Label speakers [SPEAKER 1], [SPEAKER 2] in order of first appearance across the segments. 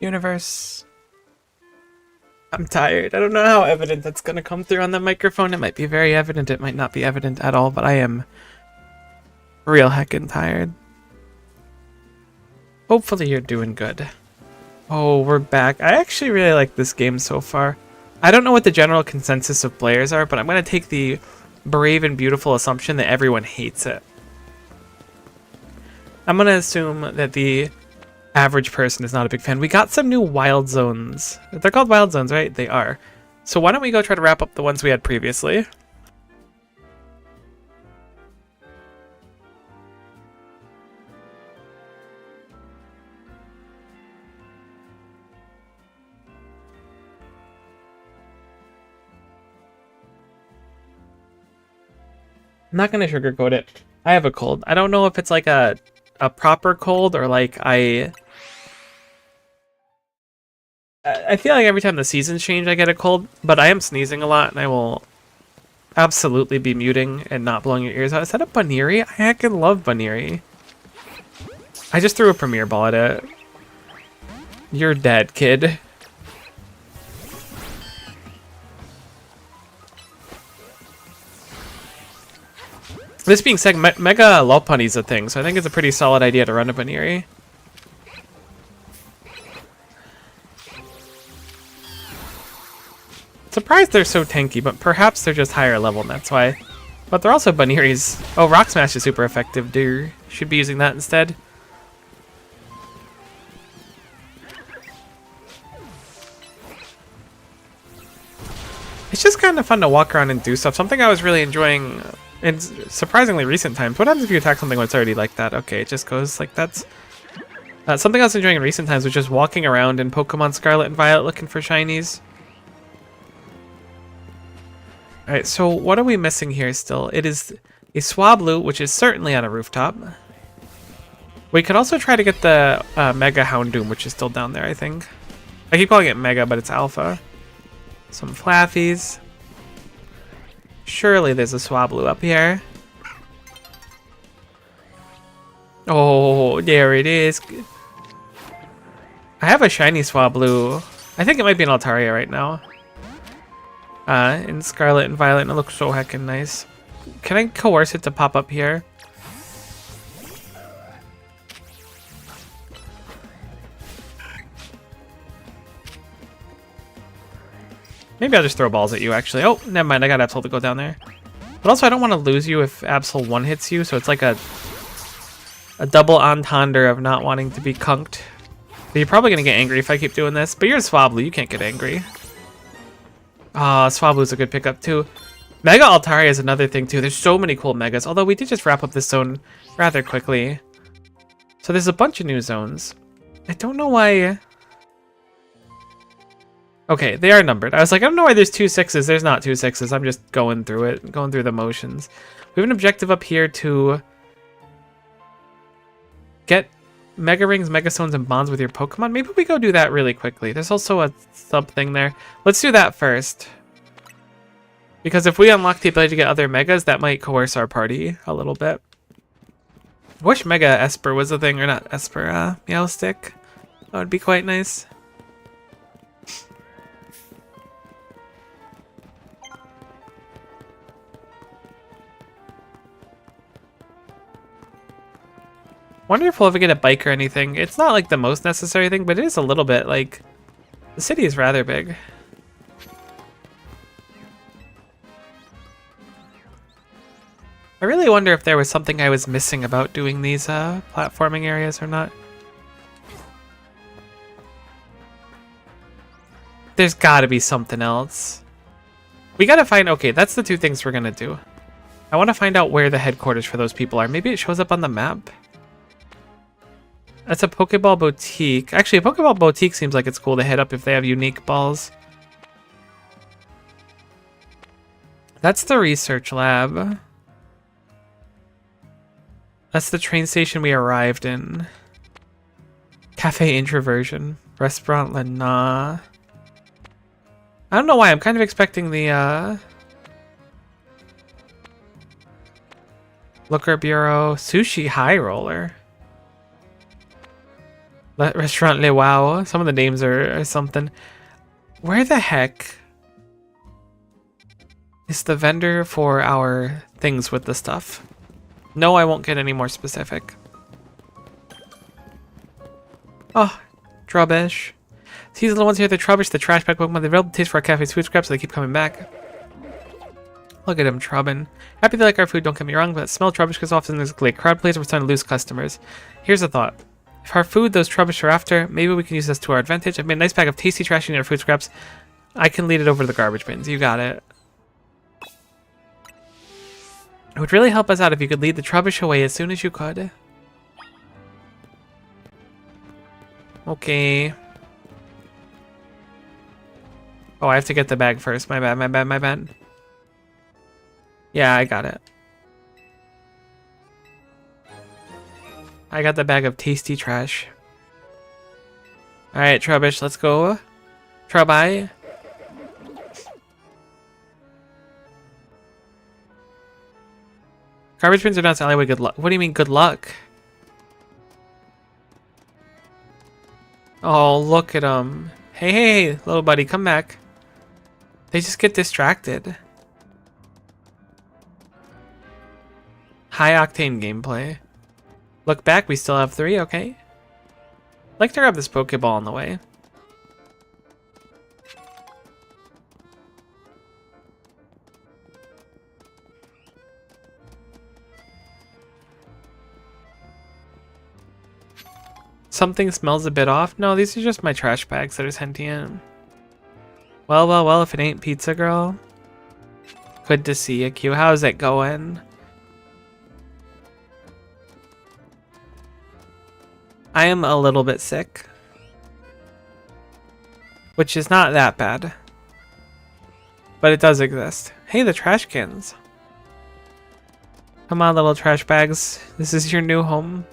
[SPEAKER 1] Universe. I'm tired. I don't know how evident that's going to come through on the microphone. It might be very evident. It might not be evident at all, but I am real heckin' tired. Hopefully you're doing good. Oh, we're back. I actually really like this game so far. I don't know what the general consensus of players are, but I'm going to take the brave and beautiful assumption that everyone hates it. I'm going to assume that the average person is not a big fan. We got some new wild zones. They're called wild zones, right? They are. So why don't we go try to wrap up the ones we had previously? I'm not going to sugarcoat it. I have a cold. I don't know if it's like a proper cold or like I feel like every time the seasons change I get a cold, but I am sneezing a lot and I will absolutely be muting and not blowing your ears out. Is that a Baniri? I heckin' love Baniri. I just threw a Premier Ball at it. You're dead, kid. This being said, Mega Lopunny's a thing, so I think it's a pretty solid idea to run a Baniri. Surprised they're so tanky, but perhaps they're just higher level and that's why. But they're also Baniris. Oh, Rock Smash is super effective, dude. Should be using that instead. It's just kind of fun to walk around and do stuff. Something I was really enjoying in surprisingly recent times. What happens if you attack something when it's already like that? Okay, it just goes like that's... something I was enjoying in recent times was just walking around in Pokemon Scarlet and Violet looking for shinies. Alright, so what are we missing here still? It is a Swablu, which is certainly on a rooftop. We could also try to get the Mega Houndoom, which is still down there, I think. I keep calling it Mega, but it's Alpha. Some Flaffies. Surely there's a Swablu up here. Oh, there it is. I have a shiny Swablu. I think it might be an Altaria right now. In Scarlet and Violet, and it looks so heckin' nice. Can I coerce it to pop up here? Maybe I'll just throw balls at you, actually. Oh, never mind. I got Absol to go down there. But also, I don't want to lose you if Absol one-hits you, so it's like a double entendre of not wanting to be conked. But you're probably going to get angry if I keep doing this. But you're a Swablu. You can't get angry. Ah, Swablu's a good pickup, too. Mega Altaria is another thing, too. There's so many cool Megas. Although we did just wrap up this zone rather quickly. So there's a bunch of new zones. I don't know why... Okay, they are numbered. I was like, I don't know why there's 2 6s. There's not 2 6s. I'm just going through it, going through the motions. We have an objective up here to get Mega Rings, Mega Stones, and bonds with your Pokemon. Maybe we go do that really quickly. There's also a sub thing there. Let's do that first. Because if we unlock the ability to get other Megas, that might coerce our party a little bit. I wish Mega Esper was a thing, or not Esper, Meowstic. That would be quite nice. Wonder if we'll ever get a bike or anything. It's not like the most necessary thing, but it is a little bit. Like, the city is rather big. I really wonder if there was something I was missing about doing these platforming areas or not. There's gotta be something else. We gotta find... Okay, that's the 2 things we're gonna do. I want to find out where the headquarters for those people are. Maybe it shows up on the map? That's a Pokeball Boutique. Actually, a Pokeball Boutique seems like it's cool to hit up if they have unique balls. That's the research lab. That's the train station we arrived in. Cafe Introversion. Restaurant Lena. I don't know why. I'm kind of expecting the Looker Bureau. Sushi High Roller. Restaurant Le Wow. Some of the names are something. Where the heck is the vendor for our things with the stuff? No, I won't get any more specific. Oh, Trubbish. These little ones here, the Trubbish, the trash bag Pokemon, the available taste for our cafe's food scraps, so they keep coming back. Look at him, Trubbin. Happy they like our food, don't get me wrong, but that smell of Trubbish because often there's a crowd plays and we're starting to lose customers. Here's a thought. If our food those Trubbish are after, maybe we can use this to our advantage. I've made a nice bag of tasty trash in our food scraps. I can lead it over to the garbage bins. You got it. It would really help us out if you could lead the Trubbish away as soon as you could. Okay. Oh, I have to get the bag first. My bad, my bad, my bad. Yeah, I got it. I got the bag of tasty trash. Alright, Trubbish, let's go. Trubbi. Garbage bins are not the alleyway. Good luck. What do you mean, good luck? Oh, look at them. Hey, hey, hey, little buddy, come back. They just get distracted. High octane gameplay. Look back, we still have 3, okay. I'd like to grab this Pokeball on the way. Something smells a bit off. No, these are just my trash bags that are sentient. Well, well, well, if it ain't Pizza Girl. Good to see you, Q. How's it going? I am a little bit sick. Which is not that bad. But it does exist. Hey, the trash cans. Come on, little trash bags. This is your new home.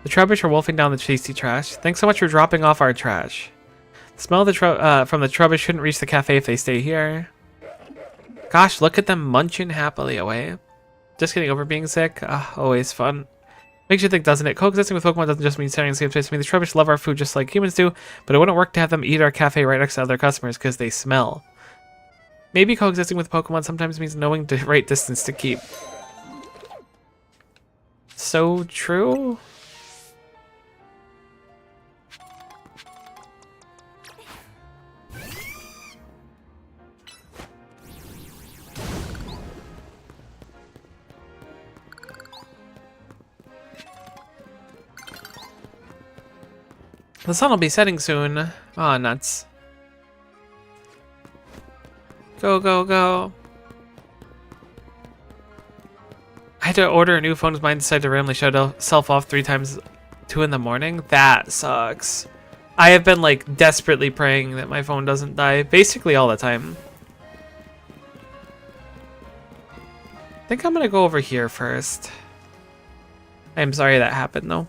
[SPEAKER 1] The Trubbish are wolfing down the tasty trash. Thanks so much for dropping off our trash. The smell of the from the Trubbish shouldn't reach the cafe if they stay here. Gosh, look at them munching happily away. Just getting over being sick. Always fun. Makes you think, doesn't it? Coexisting with Pokemon doesn't just mean sharing the same space. I mean, the Trubbish love our food just like humans do, but it wouldn't work to have them eat our cafe right next to other customers because they smell. Maybe coexisting with Pokemon sometimes means knowing the right distance to keep. So true. The sun will be setting soon. Aw, nuts. Go, go, go. I had to order a new phone as mine decided to randomly shut itself off 3 times 2 in the morning. That sucks. I have been like desperately praying that my phone doesn't die basically all the time. I think I'm gonna go over here first. I'm sorry that happened though.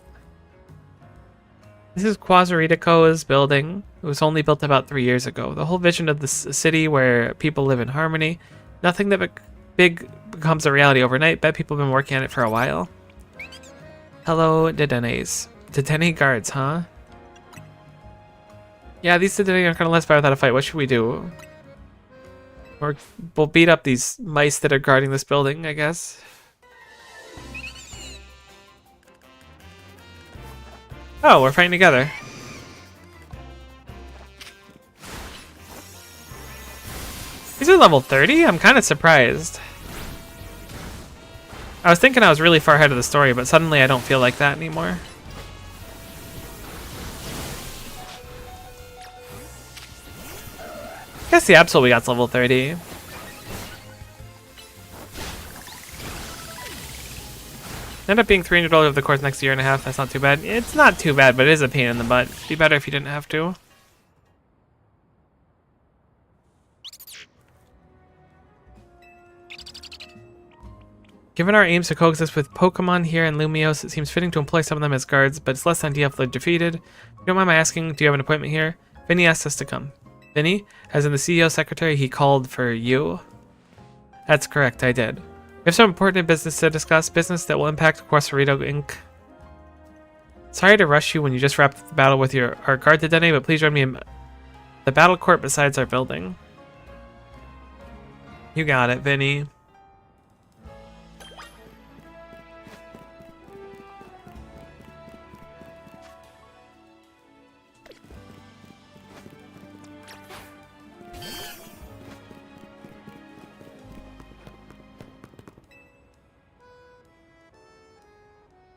[SPEAKER 1] This is Quasaritaco's building. It was only built about 3 years ago. The whole vision of this city where people live in harmony. Nothing that big becomes a reality overnight. Bet people have been working on it for a while. Hello, Dedenes. Dedenne guards, huh? Yeah, these Dedenne aren't gonna let us by without a fight. What should we do? We'll beat up these mice that are guarding this building, I guess. Oh, we're fighting together. These are level 30? I'm kind of surprised. I was thinking I was really far ahead of the story, but suddenly I don't feel like that anymore. I guess the Absol we got's level 30. End up being $300 over the course next year and a half. That's not too bad. It's not too bad, but it is a pain in the butt. It'd be better if you didn't have to. Given our aims to coexist with Pokemon here in Lumiose, it seems fitting to employ some of them as guards, but it's less than ideal if they're defeated. If you don't mind my asking, do you have an appointment here? Vinny asked us to come. Vinny? As in the CEO secretary, he called for you? That's correct, I did. We have some important business to discuss, business that will impact Quasarito Inc. Sorry to rush you when you just wrapped the battle with our guard to Dene, but please join me in the battle court besides our building. You got it, Vinny.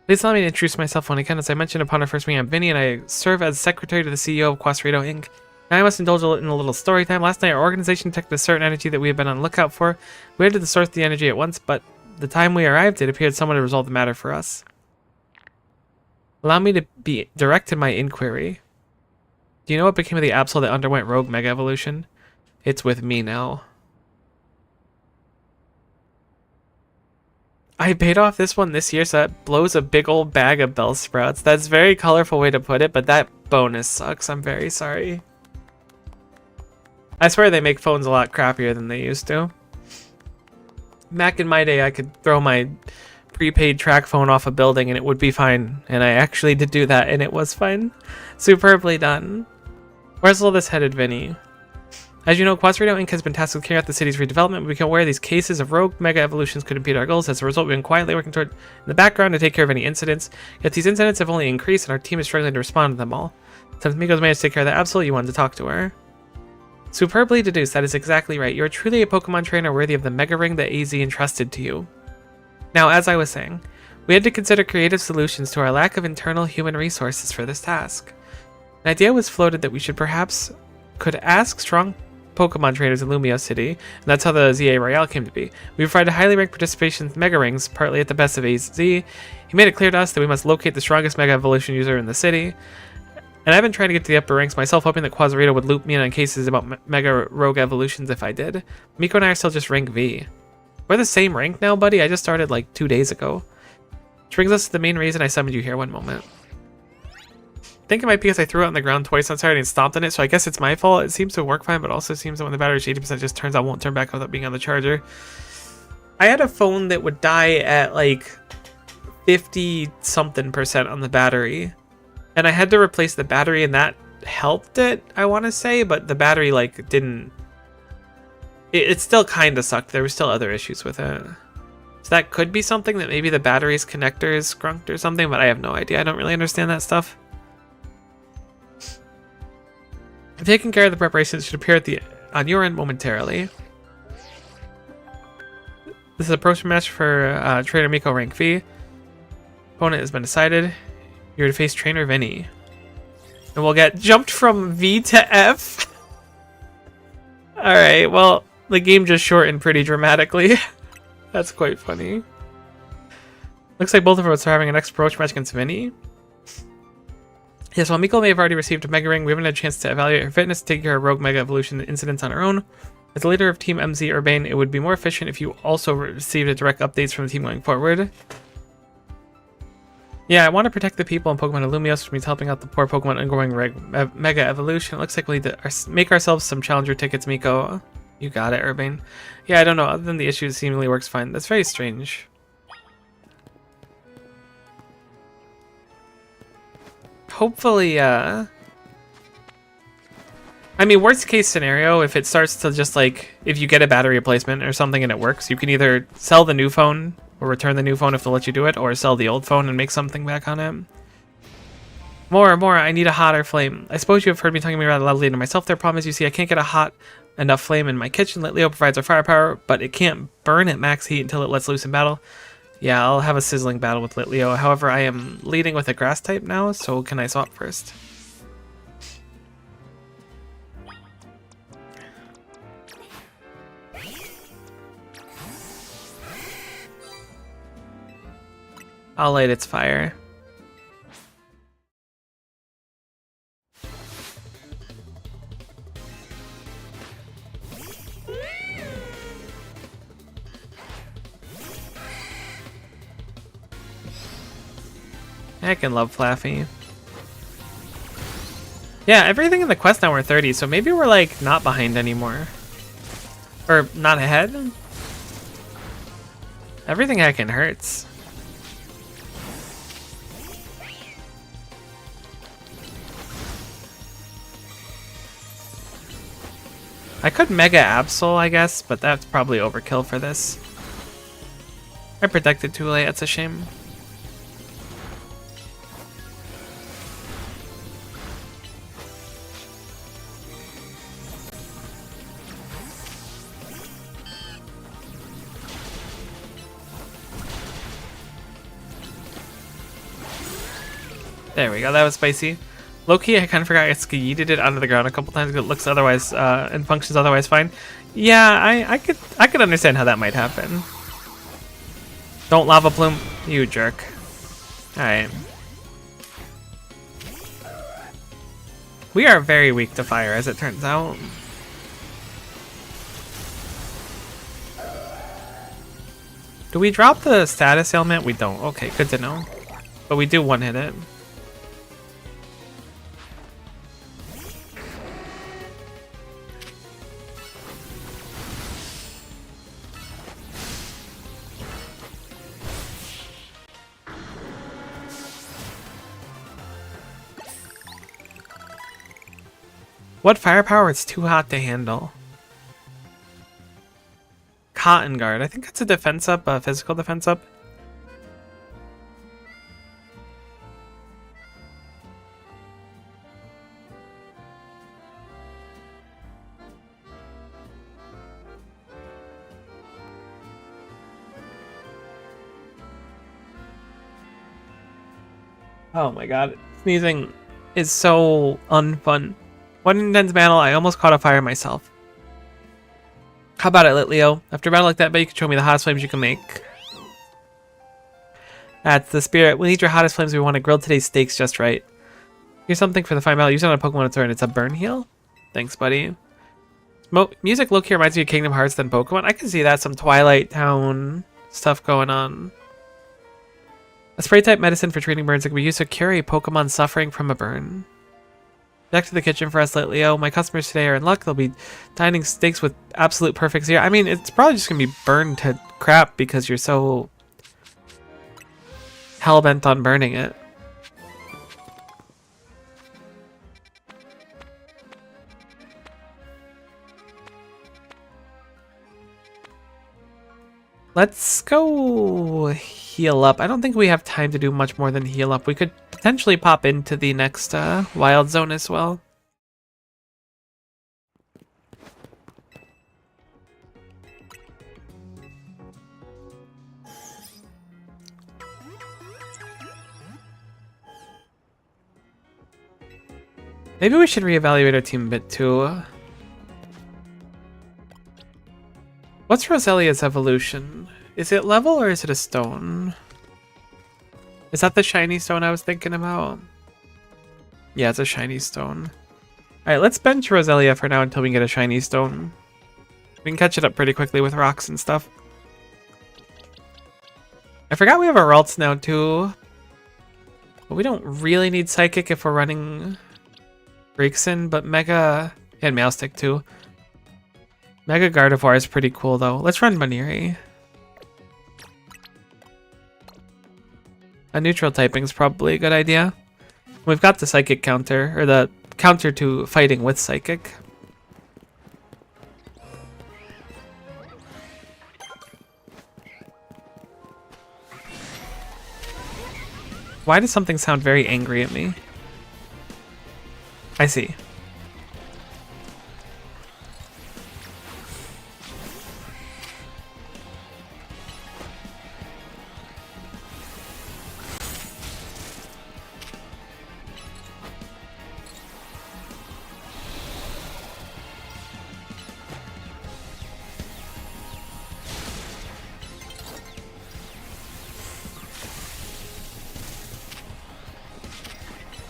[SPEAKER 1] Please allow me to introduce myself when I can. As I mentioned upon our first meeting, I'm Vinny, and I serve as secretary to the CEO of Quasarito Inc. Now I must indulge in a little story time. Last night, our organization detected a certain energy that we had been on the lookout for. We headed to the source of the energy at once, but the time we arrived, it appeared someone had resolved the matter for us. Allow me to be direct in my inquiry. Do you know what became of the Absol that underwent Rogue Mega Evolution? It's with me now. I paid off this one this year, so that blows a big old bag of bell sprouts. That's a very colorful way to put it, but that bonus sucks. I'm very sorry. I swear they make phones a lot crappier than they used to. Back in my day, I could throw my prepaid track phone off a building and it would be fine. And I actually did do that, and it was fine. Superbly done. Where's all this headed, Vinny? As you know, Quasarito Inc. has been tasked with carrying out the city's redevelopment. We became aware these cases of rogue mega evolutions could impede our goals. As a result, we've been quietly working toward in the background to take care of any incidents. Yet these incidents have only increased, and our team is struggling to respond to them all. Since Miko's managed to take care of that absol, you wanted to talk to her. Superbly deduced, that is exactly right. You are truly a Pokemon trainer worthy of the Mega Ring that AZ entrusted to you. Now, as I was saying, we had to consider creative solutions to our lack of internal human resources for this task. An idea was floated that we should perhaps could ask strong Pokemon trainers in Lumio City, and that's how the ZA Royale came to be. We provided highly ranked participation in Mega Rings, partly at the best of AZ. He made it clear to us that we must locate the strongest Mega Evolution user in the city. And I've been trying to get to the upper ranks myself, hoping that Quasarito would loop me in on cases about Mega Rogue Evolutions if I did. Miko and I are still just rank V. We're the same rank now, buddy. I just started like 2 days ago. Which brings us to the main reason I summoned you here. One moment. I think it might be because I threw it on the ground twice on Saturday and stomped on it, so I guess it's my fault. It seems to work fine, but also seems that when the battery's 80%, it just turns out won't turn back without being on the charger. I had a phone that would die at like 50-something% on the battery. And I had to replace the battery, and that helped it, I want to say, but the battery, like, didn't... It still kind of sucked. There were still other issues with it. So that could be something, that maybe the battery's connector is scrunked or something, but I have no idea. I don't really understand that stuff. Taking care of the preparations should appear on your end momentarily. This is a pro match for Trainer Miko rank V. Opponent has been decided. You're to face Trainer Vinny. And we'll get jumped from V to F. Alright, well, the game just shortened pretty dramatically. That's quite funny. Looks like both of us are having an approach match against Vinny. Yes, while Miko may have already received a Mega Ring, we haven't had a chance to evaluate her fitness to take care of Rogue Mega Evolution incidents on our own. As the leader of Team MZ Urbane, it would be more efficient if you also received direct updates from the team going forward. Yeah, I want to protect the people in Pokemon Illumios, which means helping out the poor Pokemon undergoing Mega Evolution. It looks like we need to make ourselves some Challenger tickets, Miko. You got it, Urbane. Yeah, I don't know. Other than the issue, it seemingly works fine. That's very strange. Hopefully, I mean, worst case scenario, if it starts to just like, if you get a battery replacement or something and it works, you can either sell the new phone or return the new phone if they'll let you do it, or sell the old phone and make something back on it. More, I need a hotter flame. I suppose you have heard me talking rather loudly to myself. Their problem is, you see, I can't get a hot enough flame in my kitchen. Leo provides our firepower, but it can't burn at max heat until it lets loose in battle. Yeah, I'll have a sizzling battle with Leo. However, I am leading with a grass type now, so can I swap first? I'll light its fire. I can love Flaffy. Yeah, everything in the quest now we're 30, so maybe we're like not behind anymore. Or not ahead? Everything heckin' hurts. I could Mega Absol, I guess, but that's probably overkill for this. I protected too late, that's a shame. There we go, that was spicy. Low-key, I kind of forgot I yeeted it onto the ground a couple times because it looks otherwise, and functions otherwise fine. Yeah, I could understand how that might happen. Don't lava plume, you jerk. Alright. We are very weak to fire, as it turns out. Do we drop the status ailment? We don't. Okay, good to know. But we do one-hit it. What firepower is too hot to handle? Cotton Guard. I think that's a defense up, a physical defense up. Oh my god. Sneezing is so unfun. One intense battle, I almost caught a fire myself. How about it, Lit Leo? After a battle like that, bet you can show me the hottest flames you can make. That's the spirit. We need your hottest flames. We want to grill today's steaks just right. Here's something for the fine battle. Use it on a Pokemon turn. It's a burn heal. Thanks, buddy. Music low-key reminds me of Kingdom Hearts than Pokemon. I can see that. Some Twilight Town stuff going on. A spray-type medicine for treating burns that can be used to cure a Pokemon suffering from a burn. Back to the kitchen for us, Lit Leo. My customers today are in luck. They'll be dining steaks with absolute perfect zero. I mean, it's probably just going to be burned to crap because you're so hell-bent on burning it. Let's go heal up. I don't think we have time to do much more than heal up. We could potentially pop into the next wild zone as well. Maybe we should reevaluate our team a bit too. What's Roselia's evolution? Is it level or is it a stone? Is that the shiny stone I was thinking about? Yeah, it's a shiny stone. Alright, let's bench Roselia for now until we get a shiny stone. We can catch it up pretty quickly with rocks and stuff. I forgot we have our Ralts now too. But we don't really need Psychic if we're running Breaksin, but Mega and Meowstic too. Mega Gardevoir is pretty cool though. Let's run Baniri. A neutral typing is probably a good idea. We've got the Psychic counter, or the counter to fighting with Psychic. Why does something sound very angry at me? I see.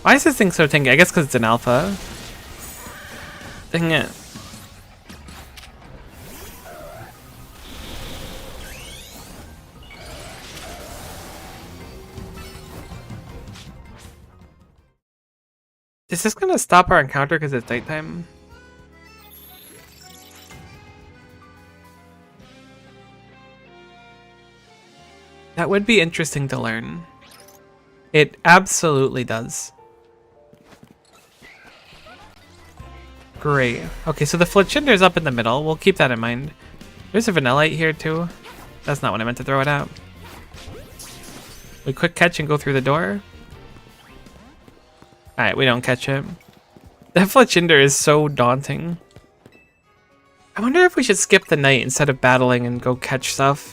[SPEAKER 1] Why is this thing so tanky? I guess because it's an alpha. Dang it. Is this gonna stop our encounter because it's nighttime? That would be interesting to learn. It absolutely does. Great. Okay, so the Fletchinder's up in the middle. We'll keep that in mind. There's a Vanillite here too. That's not what I meant to throw it at. We quick catch and go through the door. Alright, we don't catch it. That Fletchinder is so daunting. I wonder if we should skip the night instead of battling and go catch stuff.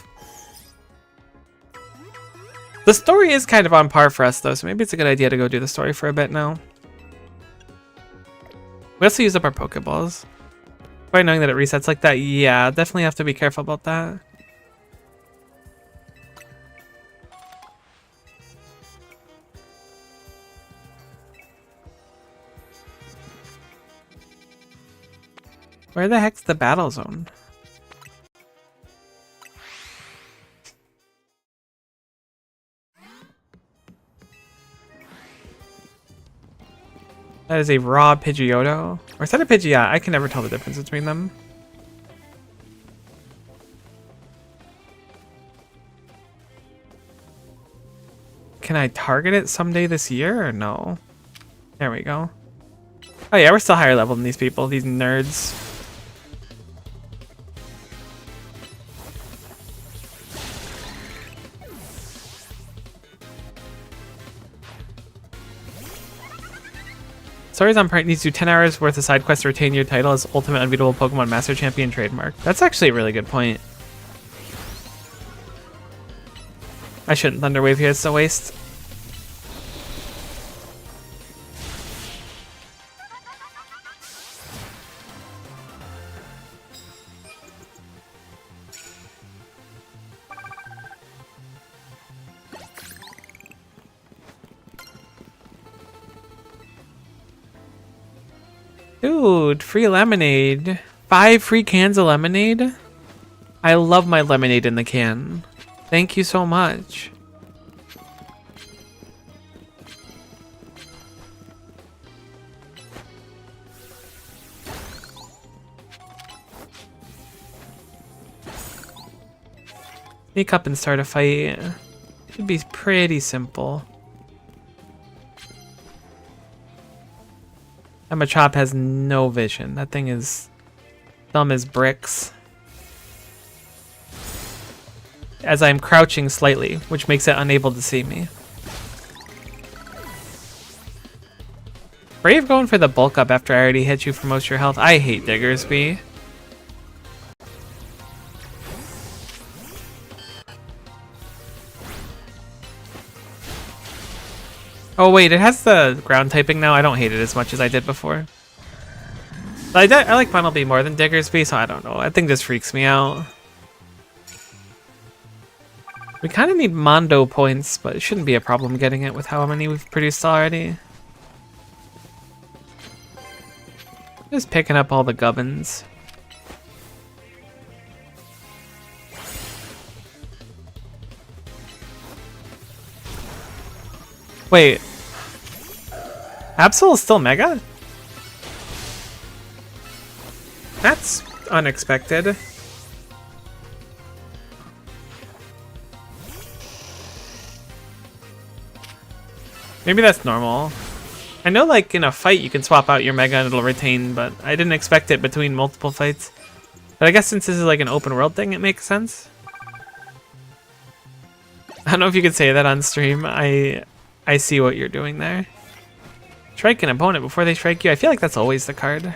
[SPEAKER 1] The story is kind of on par for us though, so maybe it's a good idea to go do the story for a bit now. We also use up our Pokeballs. By knowing that it resets like that, yeah, definitely have to be careful about that. Where the heck's the battle zone? That is a raw Pidgeotto. Or is that a Pidgeot? I can never tell the difference between them. Can I target it someday this year or no? There we go. Oh yeah, we're still higher level than these people, these nerds. Stories on Print needs to do 10 hours worth of side quests to retain your title as Ultimate Unbeatable Pokemon Master Champion trademark. That's actually a really good point. I shouldn't Thunderwave here, it's a waste. Dude, free lemonade. 5 free cans of lemonade? I love my lemonade in the can. Thank you so much. Sneak up and start a fight. Should be pretty simple. And Machop has no vision. That thing is dumb as bricks. As I'm crouching slightly, which makes it unable to see me. Brave going for the bulk up after I already hit you for most of your health. I hate Diggersby. Oh wait, it has the ground typing now. I don't hate it as much as I did before. But I like Funnelby more than Diggersby, so I don't know. That thing just freaks me out. We kind of need Mondo points, but it shouldn't be a problem getting it with how many we've produced already. Just picking up all the gubbins. Wait. Absol is still Mega? That's unexpected. Maybe that's normal. I know like in a fight you can swap out your Mega and it'll retain, but I didn't expect it between multiple fights. But I guess since this is like an open world thing, it makes sense. I don't know if you could say that on stream. I see what you're doing there. Strike an opponent before they strike you. I feel like that's always the card.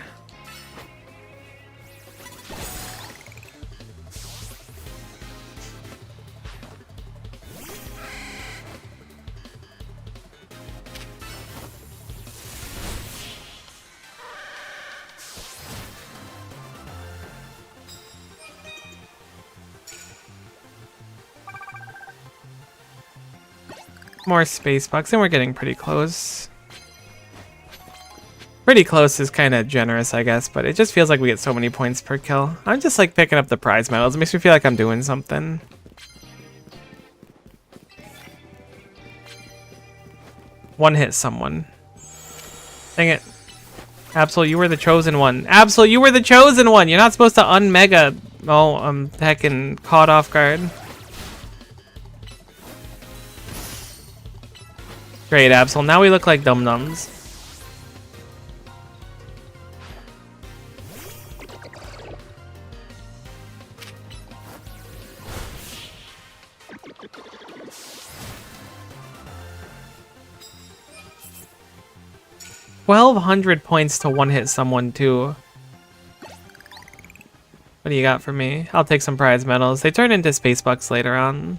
[SPEAKER 1] More space bucks, and we're getting pretty close. Pretty close is kind of generous, I guess, but it just feels like we get so many points per kill. I'm just like picking up the prize medals. It makes me feel like I'm doing something. One hit someone. Dang it. Absol, you were the chosen one. Absol, you were the chosen one! You're not supposed to unmega. Oh, I'm heckin' caught off guard. Great, Absol. Now we look like dum-dums. $1,200 points to one-hit someone, too. What do you got for me? I'll take some prize medals. They turn into space bucks later on.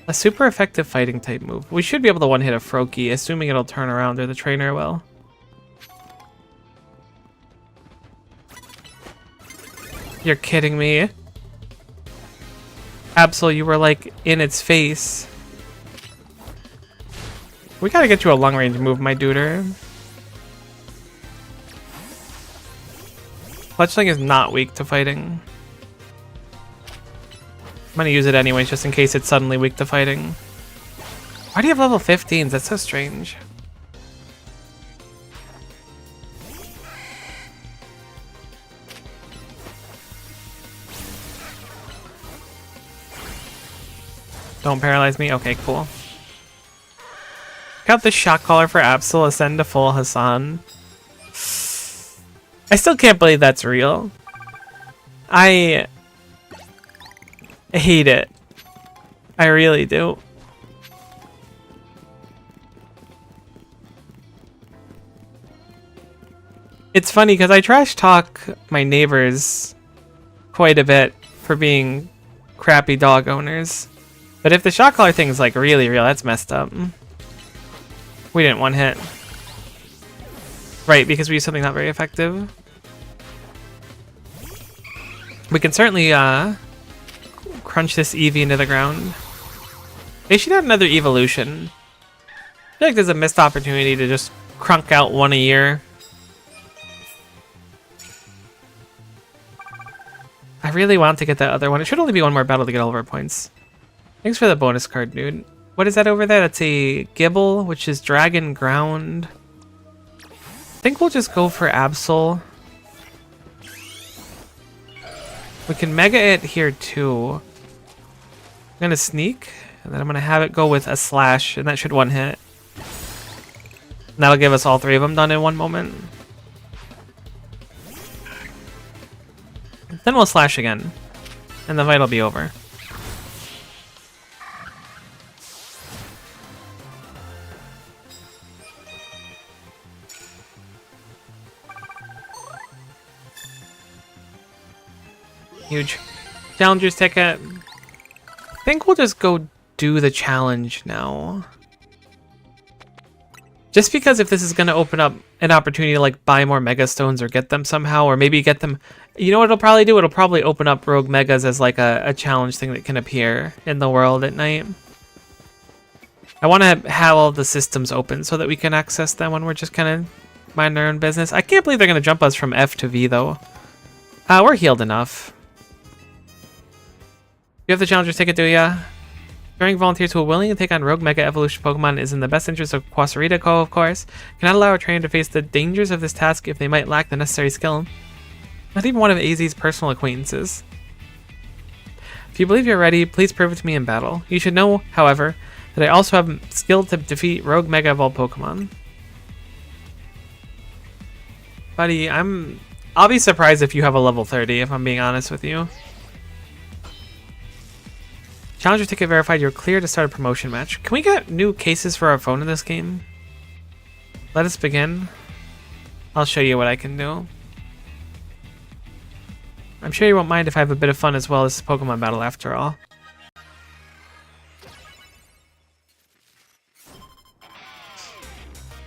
[SPEAKER 1] A super effective fighting type move. We should be able to one-hit a Froakie, assuming it'll turn around or the trainer will. You're kidding me. Absol, you were like in its face. We gotta get you a long-range move, my duder. Fletchling is not weak to fighting. I'm gonna use it anyways, just in case it's suddenly weak to fighting. Why do you have level 15s? That's so strange. Don't paralyze me? Okay, cool. Got the shock collar for Absol, ascend to full Hassan. I still can't believe that's real. I hate it. I really do. It's funny because I trash talk my neighbors quite a bit for being crappy dog owners. But if the shock collar thing is like really real, that's messed up. We didn't one hit. Right, because we used something not very effective. We can certainly crunch this Eevee into the ground. They should have another evolution. I feel like there's a missed opportunity to just crunk out one a year. I really want to get that other one. It should only be one more battle to get all of our points. Thanks for the bonus card, dude. What is that over there? That's a Gibble, which is Dragon Ground. I think we'll just go for Absol. We can Mega it here too. I'm gonna sneak, and then I'm gonna have it go with a Slash, and that should one hit. And that'll give us all three of them done in one moment. Then we'll Slash again, and the fight will be over. Huge. Challenger's ticket. I think we'll just go do the challenge now. Just because if this is going to open up an opportunity to like buy more Mega Stones or get them somehow, or maybe get them... You know what it'll probably do? It'll probably open up Rogue Megas as like a challenge thing that can appear in the world at night. I want to have all the systems open so that we can access them when we're just kind of minding our own business. I can't believe they're going to jump us from F to V though. We're healed enough. You have the Challenger's ticket, do ya? Drawing volunteers who are willing to take on Rogue Mega Evolution Pokemon is in the best interest of Quasarita Co., of course. Cannot allow a trainer to face the dangers of this task if they might lack the necessary skill. Not even one of AZ's personal acquaintances. If you believe you're ready, please prove it to me in battle. You should know, however, that I also have skill to defeat Rogue Mega Evolved Pokemon. Buddy, I'll be surprised if you have a level 30, if I'm being honest with you. Challenger ticket verified. You're clear to start a promotion match. Can we get new cases for our phone in this game? Let us begin. I'll show you what I can do. I'm sure you won't mind if I have a bit of fun as well as Pokemon battle after all.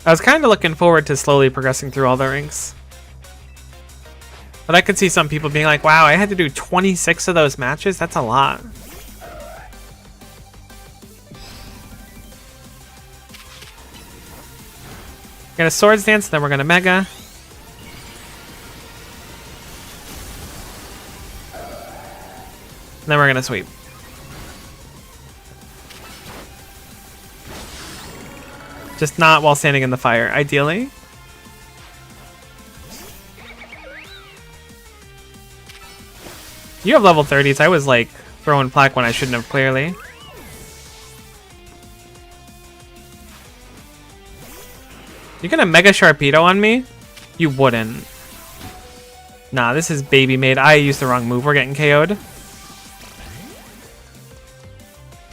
[SPEAKER 1] I was kind of looking forward to slowly progressing through all the ranks. But I could see some people being like, wow, I had to do 26 of those matches? That's a lot. We're gonna Swords Dance, then we're gonna Mega. And then we're gonna Sweep. Just not while standing in the fire, ideally. You have level 30s. I was like throwing plaque when I shouldn't have, clearly. You're gonna Mega Sharpedo on me? You wouldn't. Nah, this is baby made. I used the wrong move. We're getting KO'd.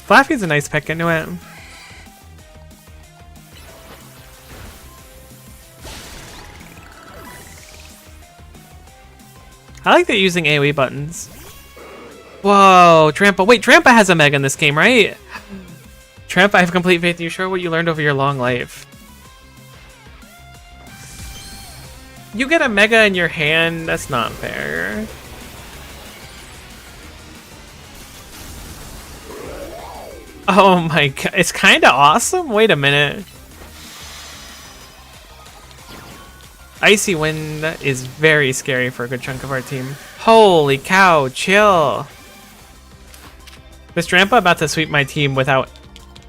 [SPEAKER 1] Flaffy's a nice pick into it. I like that using AoE buttons. Whoa, Trampa. Wait, Trampa has a Mega in this game, right? Trampa, I have complete faith in you. Show what you learned over your long life. You get a Mega in your hand? That's not fair. Oh my god, it's kind of awesome? Wait a minute. Icy Wind is very scary for a good chunk of our team. Holy cow, chill. This Trampa about to sweep my team without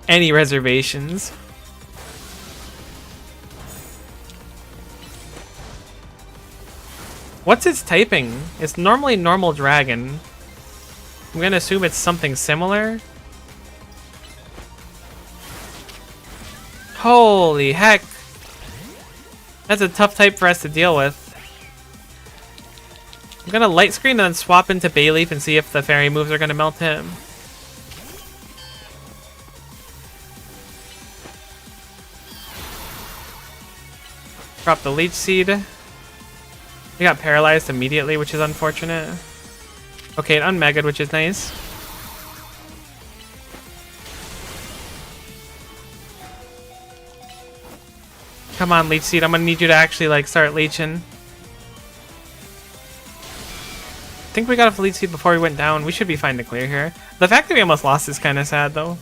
[SPEAKER 1] any reservations. What's its typing? It's normally normal dragon. I'm gonna assume it's something similar. Holy heck. That's a tough type for us to deal with. I'm gonna light screen and then swap into Bayleaf and see if the fairy moves are gonna melt him. Drop the Leech Seed. We got paralyzed immediately, which is unfortunate. Okay, it unmegged, which is nice. Come on, Leech Seed. I'm gonna need you to actually like start leeching. I think we got off the Leech Seed before we went down. We should be fine to clear here. The fact that we almost lost is kind of sad, though.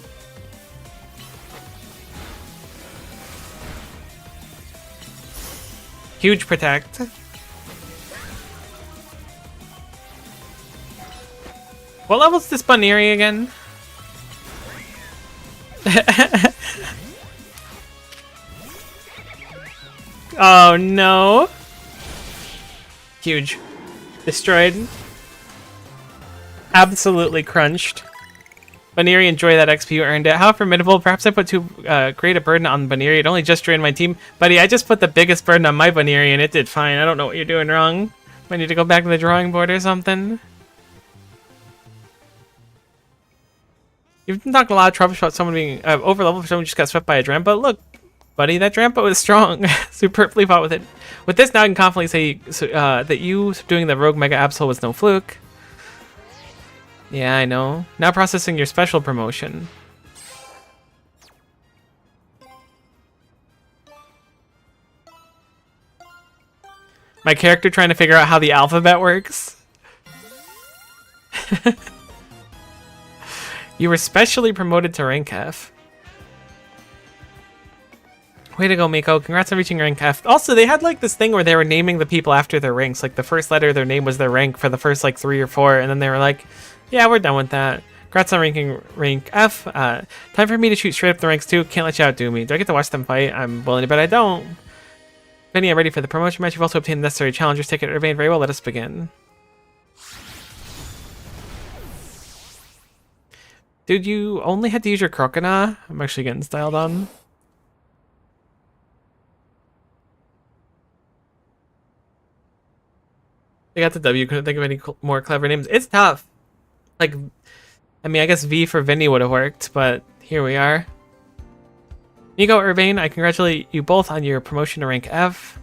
[SPEAKER 1] Huge protect. What level's this Bunnery again? Oh no. Huge. Destroyed. Absolutely crunched. Bunnery, enjoy that XP, you earned it. How formidable. Perhaps I put too great a burden on Bunnery. It only just drained my team. Buddy, I just put the biggest burden on my Bunnery and it did fine. I don't know what you're doing wrong. Might need to go back to the drawing board or something. You've been talking a lot of trouble about someone being overleveled for someone who just got swept by a Drampa. Look, buddy, that Drampa was strong. Superbly fought with it. With this, now I can confidently say that you doing the Rogue Mega Absol was no fluke. Yeah, I know. Now processing your special promotion. My character trying to figure out how the alphabet works. You were specially promoted to rank F. Way to go, Miko. Congrats on reaching rank F. Also, they had like this thing where they were naming the people after their ranks. Like the first letter of their name was their rank for the first like 3 or 4. And then they were like, yeah, we're done with that. Congrats on ranking rank F. Time for me to shoot straight up the ranks too. Can't let you outdo me. Do I get to watch them fight? I'm willing to bet I don't. Benny, I'm ready for the promotion match. You've also obtained the necessary challengers ticket. Remain very well. Let us begin. Dude, you only had to use your Crocodile? I'm actually getting styled on. They got the W. Couldn't think of any more clever names. It's tough. Like, I mean, I guess V for Vinny would have worked, but here we are. Nico, Urbane, I congratulate you both on your promotion to rank F.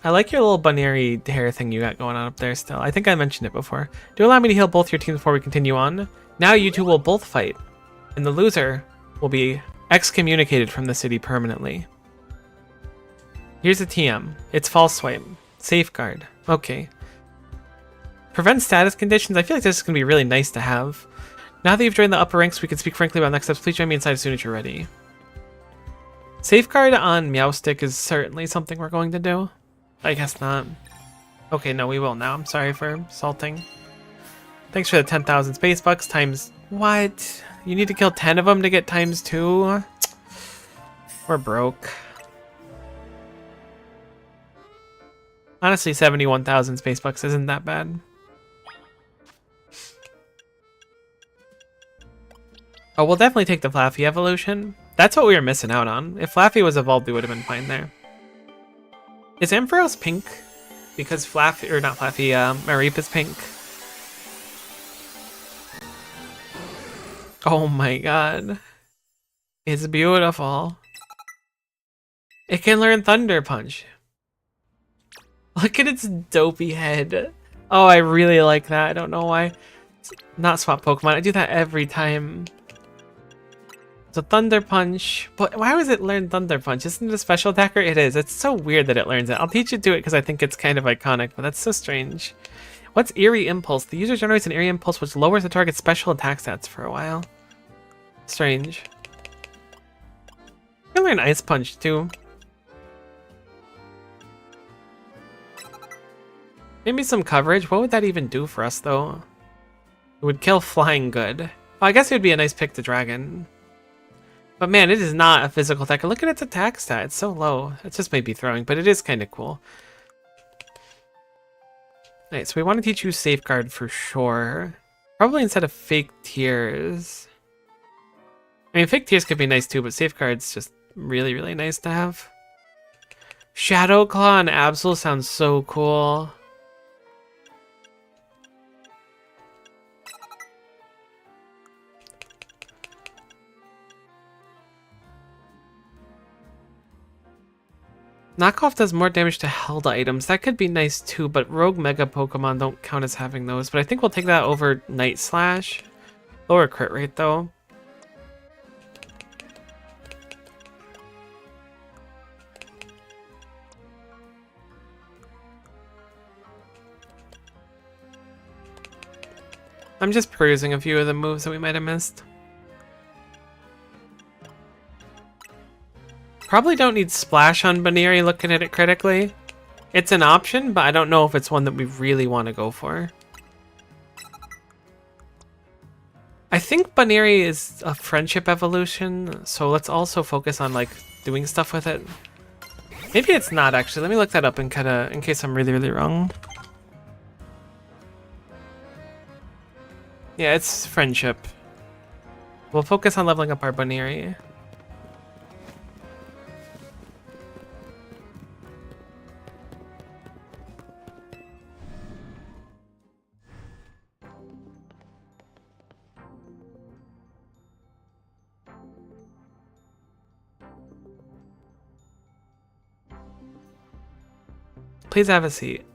[SPEAKER 1] I like your little Bunnery hair thing you got going on up there still. I think I mentioned it before. Do allow me to heal both your teams before we continue on. Now you two will both fight, and the loser will be excommunicated from the city permanently. Here's a TM. It's false swipe. Safeguard. Okay. Prevent status conditions. I feel like this is going to be really nice to have. Now that you've joined the upper ranks, we can speak frankly about next steps. Please join me inside as soon as you're ready. Safeguard on Meowstick is certainly something we're going to do. I guess not. Okay, no, we will now. I'm sorry for salting. Thanks for the 10,000 space bucks times... What? You need to kill 10 of them to get times 2? We're broke. Honestly, 71,000 space bucks isn't that bad. Oh, we'll definitely take the Flaffy evolution. That's what we were missing out on. If Flaffy was evolved, we would have been fine there. Is Ampharos pink? Because Flaffy, or not Flaffy, Mareep is pink. Oh my god. It's beautiful. It can learn Thunder Punch. Look at its dopey head. Oh, I really like that. I don't know why. It's not swap Pokemon. I do that every time. So Thunder Punch. But why was it learn Thunder Punch? Isn't it a special attacker? It is. It's so weird that it learns it. I'll teach it to it because I think it's kind of iconic, but that's so strange. What's Eerie Impulse? The user generates an Eerie Impulse which lowers the target's special attack stats for a while. Strange. I can learn Ice Punch too. Maybe some coverage. What would that even do for us though? It would kill Flying Good. Well, I guess it would be a nice pick to Dragon. But man, it is not a physical attacker. Look at its attack stat. It's so low. It's just maybe throwing, but it is kind of cool. Alright, so we want to teach you Safeguard for sure. Probably instead of Fake Tears. I mean, Fake Tears could be nice too, but Safeguard's just really, really nice to have. Shadow Claw and Absol sounds so cool. Knockoff does more damage to held items. That could be nice too, but Rogue Mega Pokemon don't count as having those. But I think we'll take that over Night Slash. Lower crit rate though. I'm just perusing a few of the moves that we might have missed. Probably don't need Splash on Baneri looking at it critically. It's an option, but I don't know if it's one that we really want to go for. I think Baneri is a friendship evolution, so let's also focus on like doing stuff with it. Maybe it's not actually. Let me look that up and in case I'm really, really wrong. Yeah, it's friendship. We'll focus on leveling up our Baneri. Please have a seat.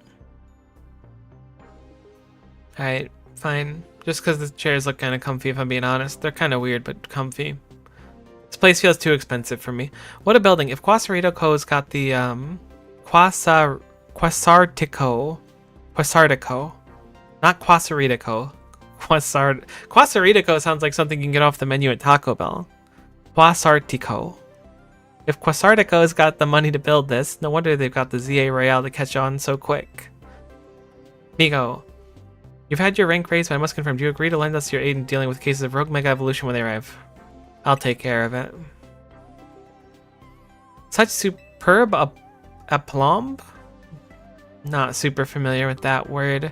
[SPEAKER 1] Alright, fine. Just because the chairs look kind of comfy, if I'm being honest. They're kind of weird, but comfy. This place feels too expensive for me. What a building. If Quasarito Co.'s got the, Quasartico. Not Quasaritico. Quasaritico sounds like something you can get off the menu at Taco Bell. Quasartico. If Quasartico's got the money to build this, no wonder they've got the ZA Royale to catch on so quick. Nico, you've had your rank raised, but I must confirm, do you agree to lend us your aid in dealing with cases of Rogue Mega Evolution when they arrive? I'll take care of it. Such superb aplomb? Not super familiar with that word.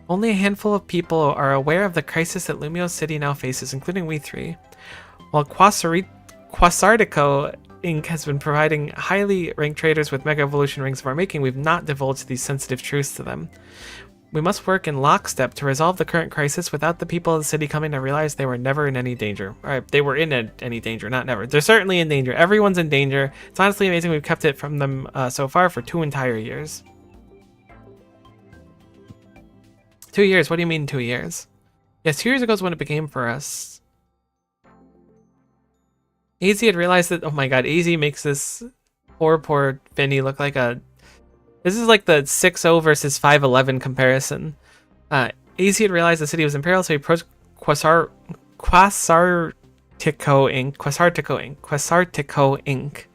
[SPEAKER 1] Only a handful of people are aware of the crisis that Lumio City now faces, including we three. While Quasartico Inc. has been providing highly ranked traders with Mega Evolution rings of our making, we've not divulged these sensitive truths to them. We must work in lockstep to resolve the current crisis without the people of the city coming to realize they were never in any danger. Alright, they were in any danger, not never. They're certainly in danger. Everyone's in danger. It's honestly amazing we've kept it from them so far for 2 entire years. 2 years? What do you mean 2 years? Yes, 2 years ago is when it became for us. AZ had realized that, oh my god, AZ makes this poor Vinny look like a... This is like the 6-0 versus 5-11 comparison. AZ had realized the city was in peril, so he approached Quasartico Inc.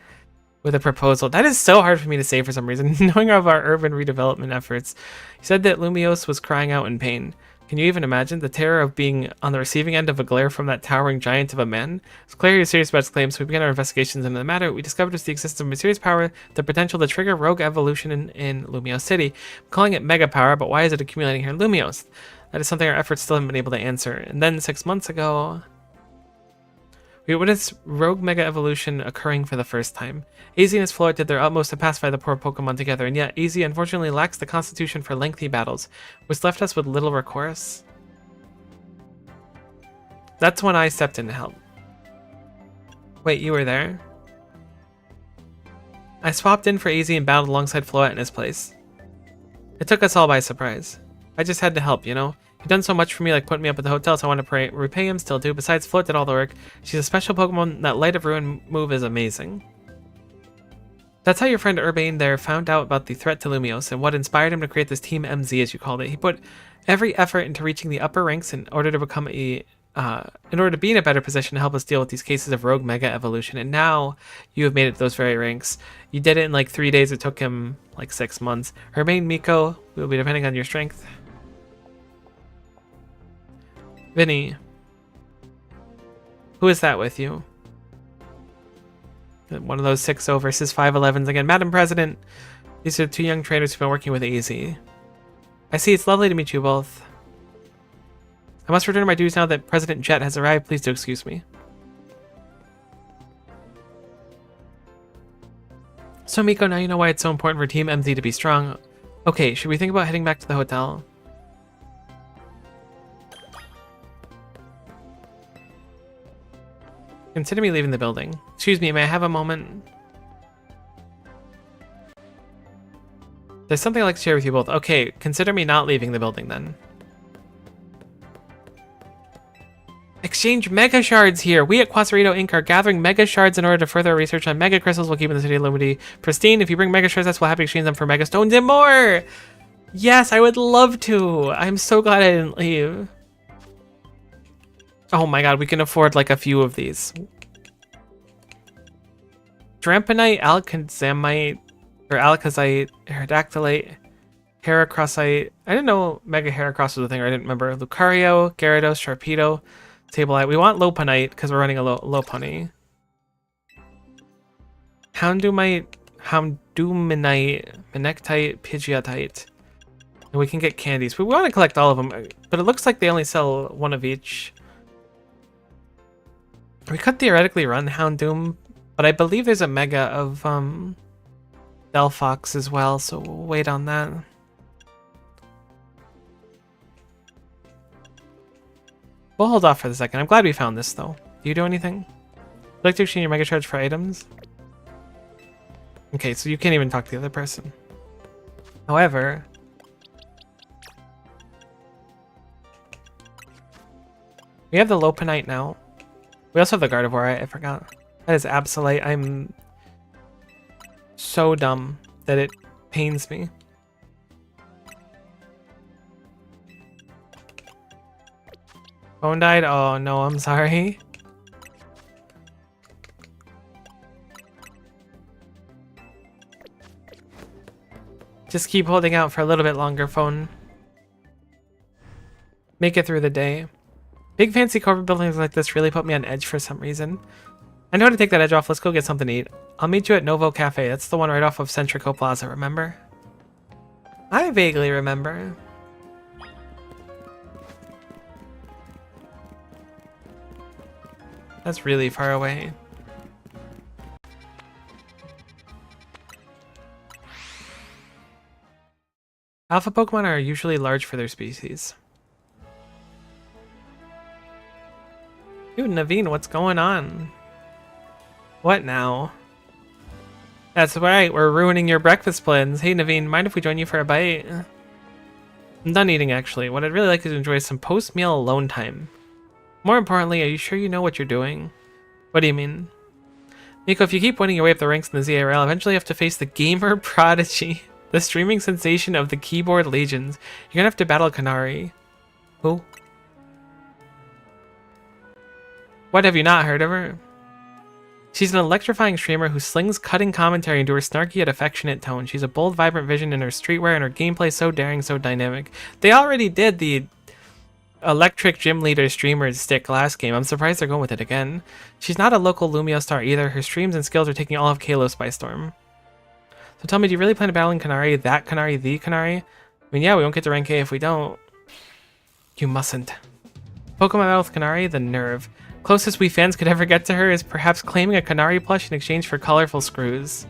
[SPEAKER 1] with a proposal. That is so hard for me to say for some reason, knowing of our urban redevelopment efforts. He said that Lumiose was crying out in pain. Can you even imagine the terror of being on the receiving end of a glare from that towering giant of a man? It's clear he was serious about his claims, so we began our investigations into the matter. We discovered was the existence of a mysterious power, the potential to trigger rogue evolution in Lumios City. I'm calling it mega power, but why is it accumulating here in Lumios? That is something our efforts still haven't been able to answer. And then 6 months ago, we witnessed rogue mega evolution occurring for the first time. AZ and his floor did their utmost to pacify the poor Pokemon together, and yet AZ unfortunately lacks the constitution for lengthy battles, which left us with little recourse. That's when I stepped in to help. Wait, you were there? I swapped in for AZ and battled alongside Floette in his place. It took us all by surprise. I just had to help, you know? He'd done so much for me, like putting me up at the hotel, so I want to repay him, still do. Besides, Floette did all the work. She's a special Pokemon. That Light of Ruin move is amazing. That's how your friend Urbane there found out about the threat to Lumios, and what inspired him to create this Team MZ, as you called it. He put every effort into reaching the upper ranks in order to become in order to be in a better position to help us deal with these cases of rogue mega evolution. And now you have made it to those very ranks. You did it in like 3 days. It took him like 6 months. Urbane, Miko, we will be depending on your strength. Vinny, who is that with you? One of those 6-0 versus 5'11s again. Madam President, these are 2 young trainers who've been working with AZ. I see, it's lovely to meet you both. I must return to my duties now that President Jet has arrived. Please do excuse me. So Miko, now you know why it's so important for Team MZ to be strong. Okay, should we think about heading back to the hotel? Consider me leaving the building. Excuse me, may I have a moment? There's something I'd like to share with you both. Okay, consider me not leaving the building then. Exchange Mega Shards here! We at Quasarito Inc. are gathering Mega Shards in order to further our research on Mega Crystals we'll keep in the city of Lumity pristine. If you bring Mega Shards, that's we'll have to exchange them for Mega Stones and more! Yes, I would love to! I'm so glad I didn't leave. Oh my god, we can afford like a few of these. Dramponite, Alakazamite, or Alakazite, Aerodactylite, Heracrossite. I didn't know Mega Heracross was a thing, or I didn't remember. Lucario, Gyarados, Sharpedo, Sableye. We want Lopunite because we're running a Lopunny. Houndoomite, Manectite, Pidgeotite. And we can get candies. We want to collect all of them, but it looks like they only sell one of each. We could theoretically run Houndoom, but I believe there's a Mega of Delphox as well, so we'll wait on that. We'll hold off for the second. I'm glad we found this, though. Do you do anything? Would you like to exchange your Mega Charge for items? Okay, so you can't even talk to the other person. However, we have the Lopunite now. We also have the Gardevoir, I forgot. That is Absolite. I'm so dumb that it pains me. Phone died? Oh no, I'm sorry. Just keep holding out for a little bit longer, phone. Make it through the day. Big fancy corporate buildings like this really put me on edge for some reason. I know how to take that edge off. Let's go get something to eat. I'll meet you at Novo Cafe. That's the one right off of Centrico Plaza, remember? I vaguely remember. That's really far away. Alpha Pokemon are usually large for their species. Dude, Naveen, what's going on? What now? That's right, we're ruining your breakfast plans. Hey Naveen, mind if we join you for a bite? I'm done eating actually. What I'd really like is to enjoy some post-meal alone time. More importantly, are you sure you know what you're doing? What do you mean? Miko, if you keep winning your way up the ranks in the ZRL, eventually you have to face the gamer prodigy, the streaming sensation of the keyboard legions. You're gonna have to battle Kanari. Who? What, have you not heard of her? She's an electrifying streamer who slings cutting commentary into her snarky yet affectionate tone. She's a bold, vibrant vision in her streetwear, and her gameplay so daring, so dynamic. They already did the electric gym leader streamer stick last game. I'm surprised they're going with it again. She's not a local Lumio star either. Her streams and skills are taking all of Kalos by storm. So tell me, do you really plan to battling Kanari, that Kanari, the Kanari? I mean, yeah, we won't get to rank A if we don't. You mustn't. Pokemon battle with Kanari, the nerve. Closest we fans could ever get to her is perhaps claiming a Kanari plush in exchange for colorful screws.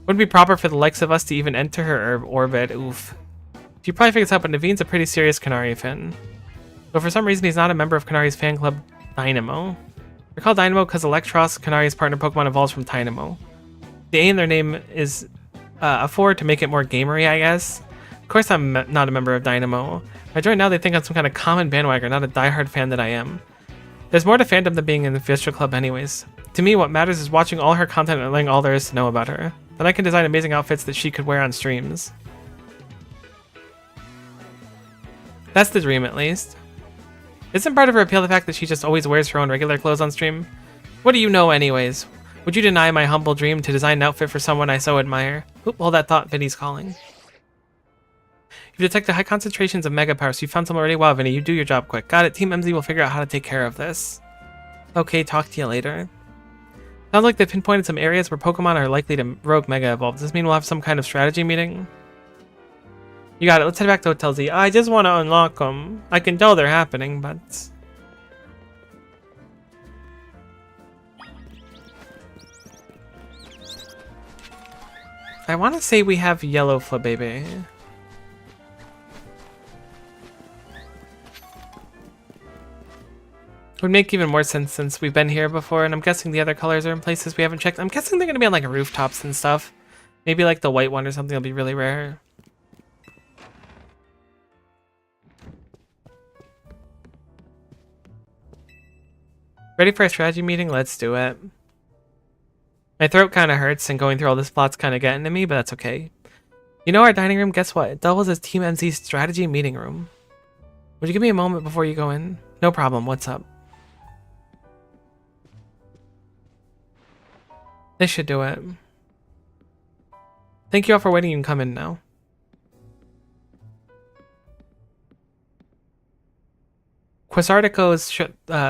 [SPEAKER 1] Wouldn't be proper for the likes of us to even enter her orbit. Oof. You probably figured this out, but Naveen's a pretty serious Kanari fan. But for some reason, he's not a member of Kanari's fan club, Dynamo. They're called Dynamo because Electros, Kanari's partner Pokemon, evolves from Dynamo. The A in their name is a 4 to make it more gamery, I guess. Of course, I'm not a member of Dynamo. If I join now, they think I'm some kind of common bandwagon, not a diehard fan that I am. There's more to fandom than being in the Fiesta Club anyways. To me, what matters is watching all her content and learning all there is to know about her. Then I can design amazing outfits that she could wear on streams. That's the dream, at least. Isn't part of her appeal the fact that she just always wears her own regular clothes on stream? What do you know anyways? Would you deny my humble dream to design an outfit for someone I so admire? Oop, hold that thought, Vinny's calling. You've detected high concentrations of Mega Power, so you found some already. Wow, Vinny, you do your job quick. Got it, Team MZ will figure out how to take care of this. Okay, talk to you later. Sounds like they've pinpointed some areas where Pokemon are likely to rogue Mega Evolve. Does this mean we'll have some kind of strategy meeting? You got it, let's head back to Hotel Z. I just want to unlock them. I can tell they're happening, but... I want to say we have Yellow Flabébé. Would make even more sense since we've been here before, and I'm guessing the other colors are in places we haven't checked. I'm guessing they're going to be on like rooftops and stuff. Maybe like the white one or something will be really rare. Ready for a strategy meeting? Let's do it. My throat kind of hurts and going through all this plot's kind of getting to me, but that's okay. You know our dining room? Guess what? It doubles as Team NZ's strategy meeting room. Would you give me a moment before you go in? No problem. What's up? This should do it. Thank you all for waiting. You can come in now. Quasartico is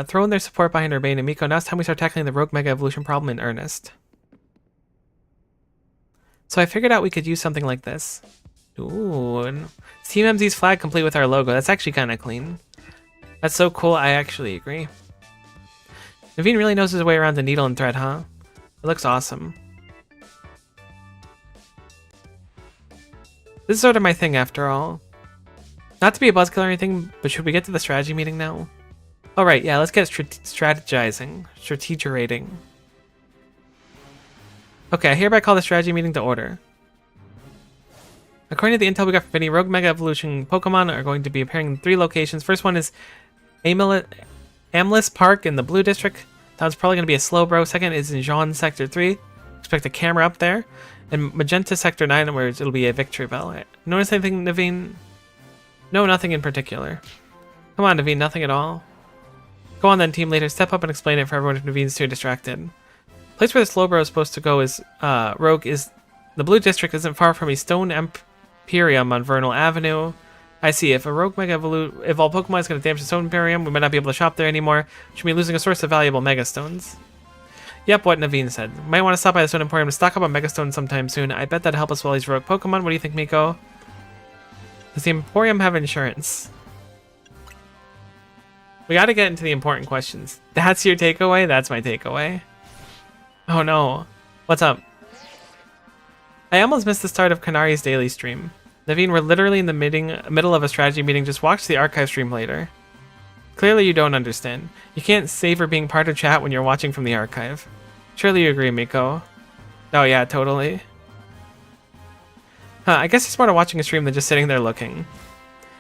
[SPEAKER 1] throwing their support behind Urbane and Miko. Now it's time we start tackling the Rogue Mega Evolution problem in earnest. So I figured out we could use something like this. Ooh, Team MZ's flag complete with our logo. That's actually kind of clean. That's so cool, I actually agree. Naveen really knows his way around the needle and thread, huh? It looks awesome. This is sort of my thing after all. Not to be a buzzkill or anything, but should we get to the strategy meeting now? Alright, yeah, let's get strategizing. Strategerating. Okay, I hereby call the strategy meeting to order. According to the intel we got from Vinny, Rogue Mega Evolution Pokemon are going to be appearing in 3 locations. First one is Amlis Park in the Blue District. That one's probably going to be a Slowbro. Second is in Jean Sector 3. Expect a camera up there. And Magenta Sector 9, where it'll be a Victory Bell. Notice anything, Naveen? No, nothing in particular. Come on, Naveen, nothing at all. Go on then, team leader. Step up and explain it for everyone if Naveen's too distracted. Place where the Slowbro is supposed to go is, Rogue is... The Blue District isn't far from a Stone Empyrean on Vernal Avenue. I see. If a Rogue Mega if all Pokemon is going to damage the Stone Empyrean, we might not be able to shop there anymore, which will be losing a source of valuable Mega Stones. Yep, what Naveen said. Might want to stop by the Stone Emporium to stock up on Mega Stones sometime soon. I bet that'd help us with all these Rogue Pokemon. What do you think, Miko? Does the Emporium have insurance? We gotta get into the important questions. That's your takeaway? That's my takeaway. Oh no. What's up? I almost missed the start of Kanari's daily stream. Naveen, we're literally in the middle of a strategy meeting. Just watch the archive stream later. Clearly you don't understand. You can't savor being part of chat when you're watching from the archive. Surely you agree, Miko. Oh yeah, totally. Huh, I guess it's smarter watching a stream than just sitting there looking.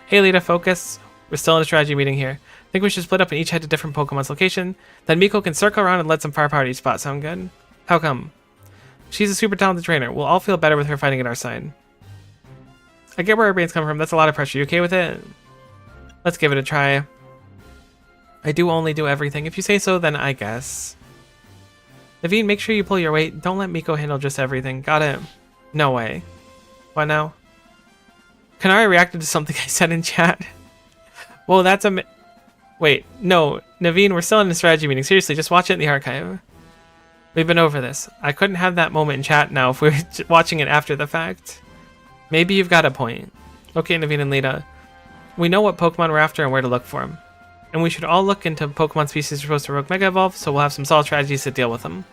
[SPEAKER 1] Hey Lita, focus. We're still in a strategy meeting here. Think we should split up and each head to different Pokemon's location. Then Miko can circle around and let some firepower at each spot. Sound good? How come? She's a super talented trainer. We'll all feel better with her fighting at our side. I get where her brain's coming from. That's a lot of pressure. You okay with it? Let's give it a try. I do only do everything. If you say so, then I guess. Naveen, make sure you pull your weight. Don't let Miko handle just everything. Got it? No way. What now? Kanari reacted to something I said in chat. Well, that's Wait, no, Naveen, we're still in the strategy meeting. Seriously, just watch it in the archive. We've been over this. I couldn't have that moment in chat now if we're watching it after the fact. Maybe you've got a point. Okay, Naveen and Lita. We know what Pokemon we're after and where to look for them. And we should all look into Pokemon species we're supposed to Rogue Mega Evolve, so we'll have some solid strategies to deal with them.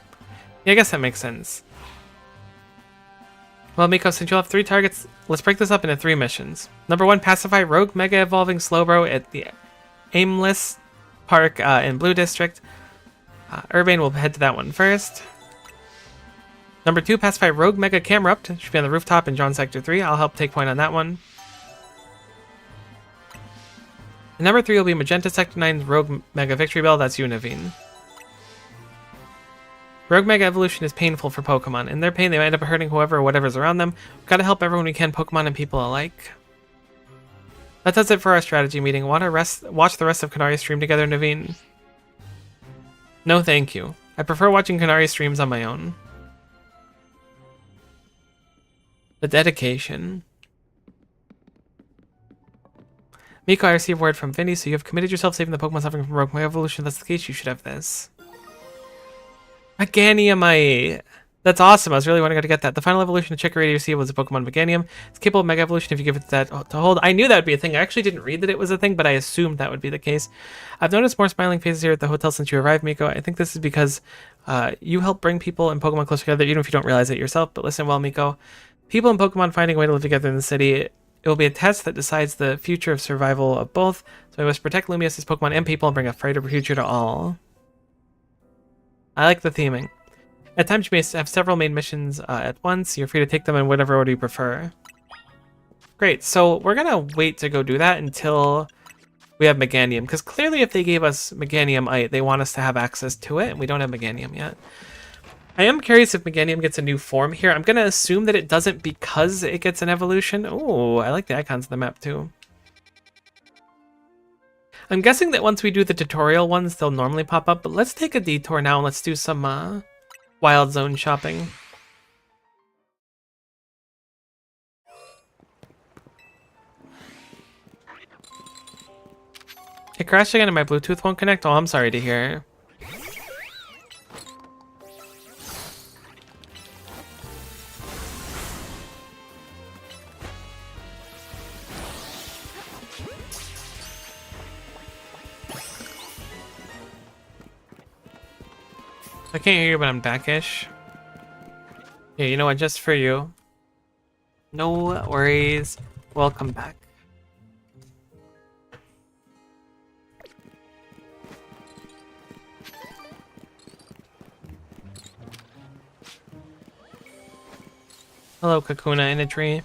[SPEAKER 1] Yeah, I guess that makes sense. Well, Miko, since you'll have 3 targets, let's break this up into 3 missions. Number 1, pacify Rogue Mega Evolving Slowbro at the Aimless Park in Blue District. Urbane will head to that one first. Number 2, pacify Rogue Mega Camerupt. Should be on the rooftop in John Sector 3. I'll help take point on that one. And number 3 will be Magenta Sector 9's Rogue Mega Victory Bell. That's you, Naveen. Rogue Mega Evolution is painful for Pokemon. In their pain, they end up hurting whoever or whatever's around them. We've got to help everyone we can, Pokemon and people alike. That does it for our strategy meeting. Want to watch the rest of Kanari's stream together, Naveen? No, thank you. I prefer watching Kanari's streams on my own. The dedication. Miko, I received word from Vinny, so you have committed yourself saving the Pokemon suffering from Rogue Mega Evolution. If that's the case, you should have this. Meganiumite! That's awesome. I was really wanting to get that. The final evolution of Chikorita you see was a Pokemon Meganium. It's capable of Mega Evolution if you give it that to hold. I knew that would be a thing. I actually didn't read that it was a thing, but I assumed that would be the case. I've noticed more smiling faces here at the hotel since you arrived, Miko. I think this is because you help bring people and Pokemon closer together, even if you don't realize it yourself. But listen well, Miko. People and Pokemon finding a way to live together in the city. It will be a test that decides the future of survival of both. So we must protect Lumious' Pokemon and people and bring a brighter future to all. I like the theming. At times you may have several main missions at once. You're free to take them in whatever order you prefer. Great, so we're gonna wait to go do that until we have Meganium, because clearly if they gave us Meganiumite, they want us to have access to it, and we don't have Meganium yet. I am curious if Meganium gets a new form here. I'm gonna assume that it doesn't because it gets an evolution. Oh, I like the icons on the map too. I'm guessing that once we do the tutorial ones, they'll normally pop up, but let's take a detour now and let's do some Wild Zone shopping. It crashed again and my Bluetooth won't connect? Oh, I'm sorry to hear. I can't hear you, but I'm backish. Yeah, you know what? Just for you. No worries. Welcome back. Hello, Kakuna in a tree.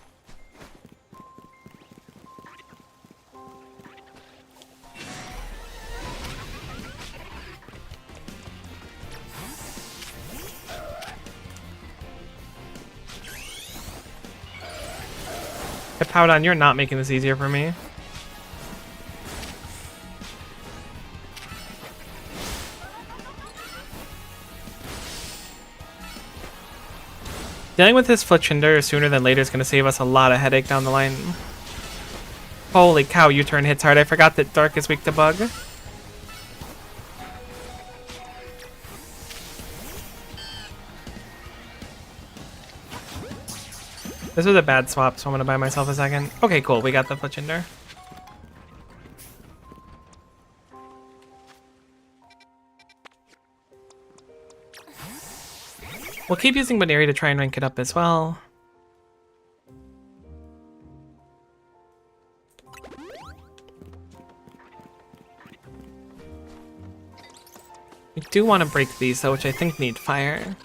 [SPEAKER 1] Powdon, you're not making this easier for me. Dealing with this Fletchinder sooner than later is going to save us a lot of headache down the line. Holy cow, U-turn hits hard. I forgot that Dark is weak to bug. This was a bad swap, so I'm going to buy myself a second. Okay, cool. We got the Fletchinder. We'll keep using Baneri to try and rank it up as well. We do want to break these, though, which I think need fire.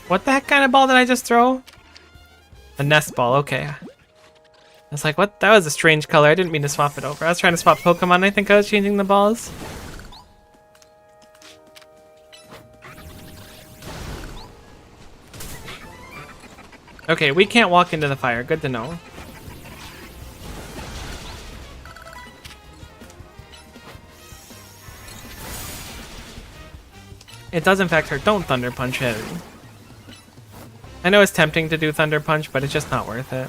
[SPEAKER 1] What the heck kind of ball did I just throw? A nest ball, okay. I was like, what? That was a strange color. I didn't mean to swap it over. I was trying to swap Pokemon. I think I was changing the balls. Okay, we can't walk into the fire. Good to know. It does in fact hurt. Don't Thunder Punch it. I know it's tempting to do Thunder Punch, but it's just not worth it.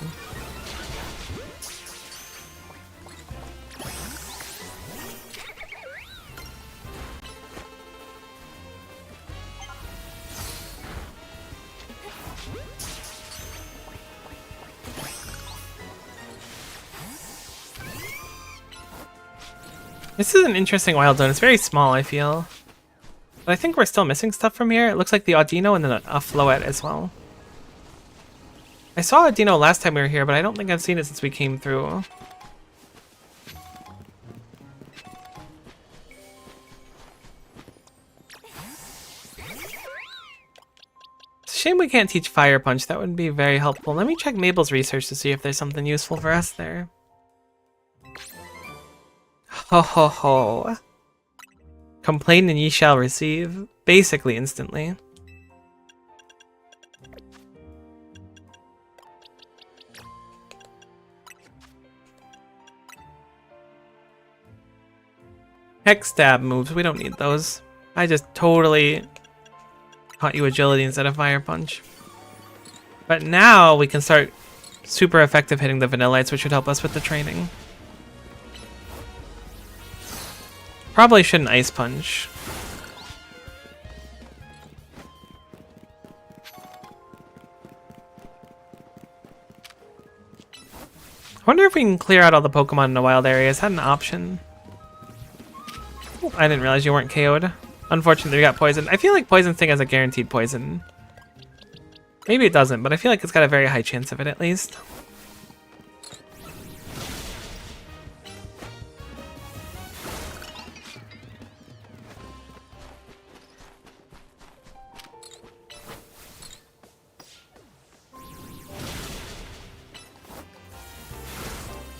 [SPEAKER 1] This is an interesting wild zone. It's very small, I feel. But I think we're still missing stuff from here. It looks like the Audino and then a Floette as well. I saw Audino last time we were here, but I don't think I've seen it since we came through. It's a shame we can't teach Fire Punch. That would be very helpful. Let me check Mabel's research to see if there's something useful for us there. Ho ho ho. Complain and ye shall receive. Basically instantly. Hex stab moves, we don't need those. I just totally taught you agility instead of Fire Punch. But now we can start super effective hitting the Vanillites, which should help us with the training. Probably shouldn't Ice Punch. I wonder if we can clear out all the Pokemon in the wild area. Is that an option? Oh, I didn't realize you weren't KO'd. Unfortunately, we got poisoned. I feel like Poison Sting has a guaranteed poison. Maybe it doesn't, but I feel like it's got a very high chance of it at least.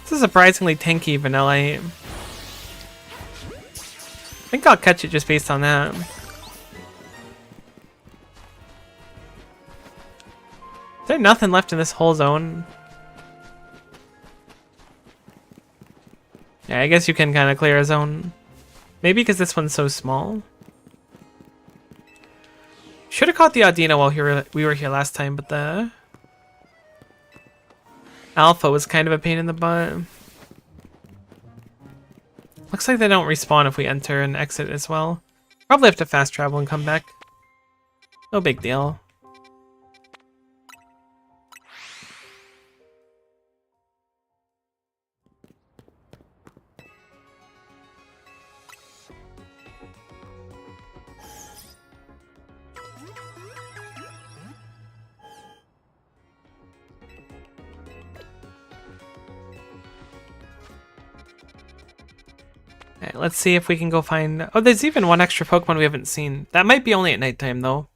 [SPEAKER 1] It's a surprisingly tanky Vanillite. I think I'll catch it just based on that. Is there nothing left in this whole zone? Yeah, I guess you can kind of clear a zone. Maybe because this one's so small. Should have caught the Audino while we were here last time, but the Alpha was kind of a pain in the butt. Looks like they don't respawn if we enter and exit as well. Probably have to fast travel and come back. No big deal. Alright, let's see if we can go find... Oh, there's even one extra Pokemon we haven't seen. That might be only at nighttime, though.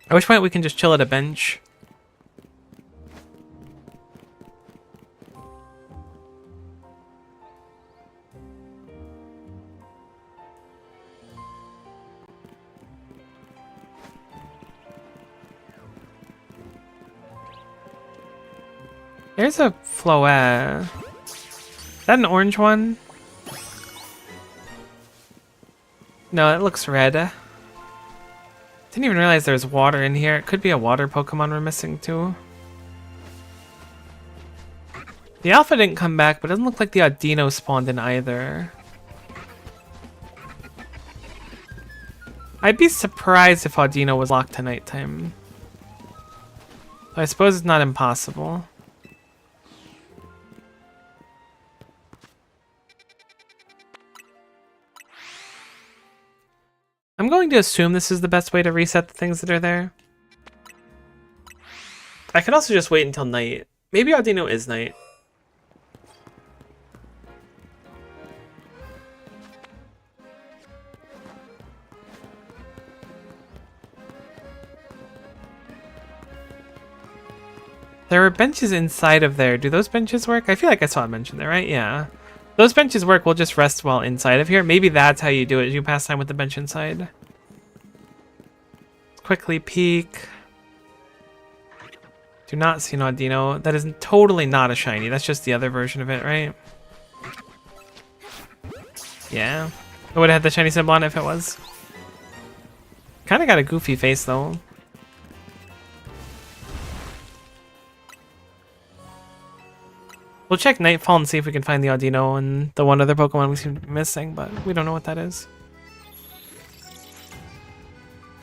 [SPEAKER 1] At which point we can just chill at a bench. There's a Floette. Is that an orange one? No, it looks red. Didn't even realize there was water in here. It could be a water Pokemon we're missing too. The Alpha didn't come back, but it doesn't look like the Audino spawned in either. I'd be surprised if Audino was locked to nighttime. I suppose it's not impossible. I'm going to assume this is the best way to reset the things that are there. I could also just wait until night. Maybe Audino is night. There were benches inside of there. Do those benches work? I feel like I saw a bench in there, right? Yeah. Those benches work. We'll just rest while inside of here. Maybe that's how you do it. You pass time with the bench inside. Quickly peek. Do not see an Audino. That is totally not a shiny. That's just the other version of it, right? Yeah. It would have had the shiny symbol on it if it was. Kind of got a goofy face though. We'll check Nightfall and see if we can find the Audino and the one other Pokemon we seem to be missing, but we don't know what that is.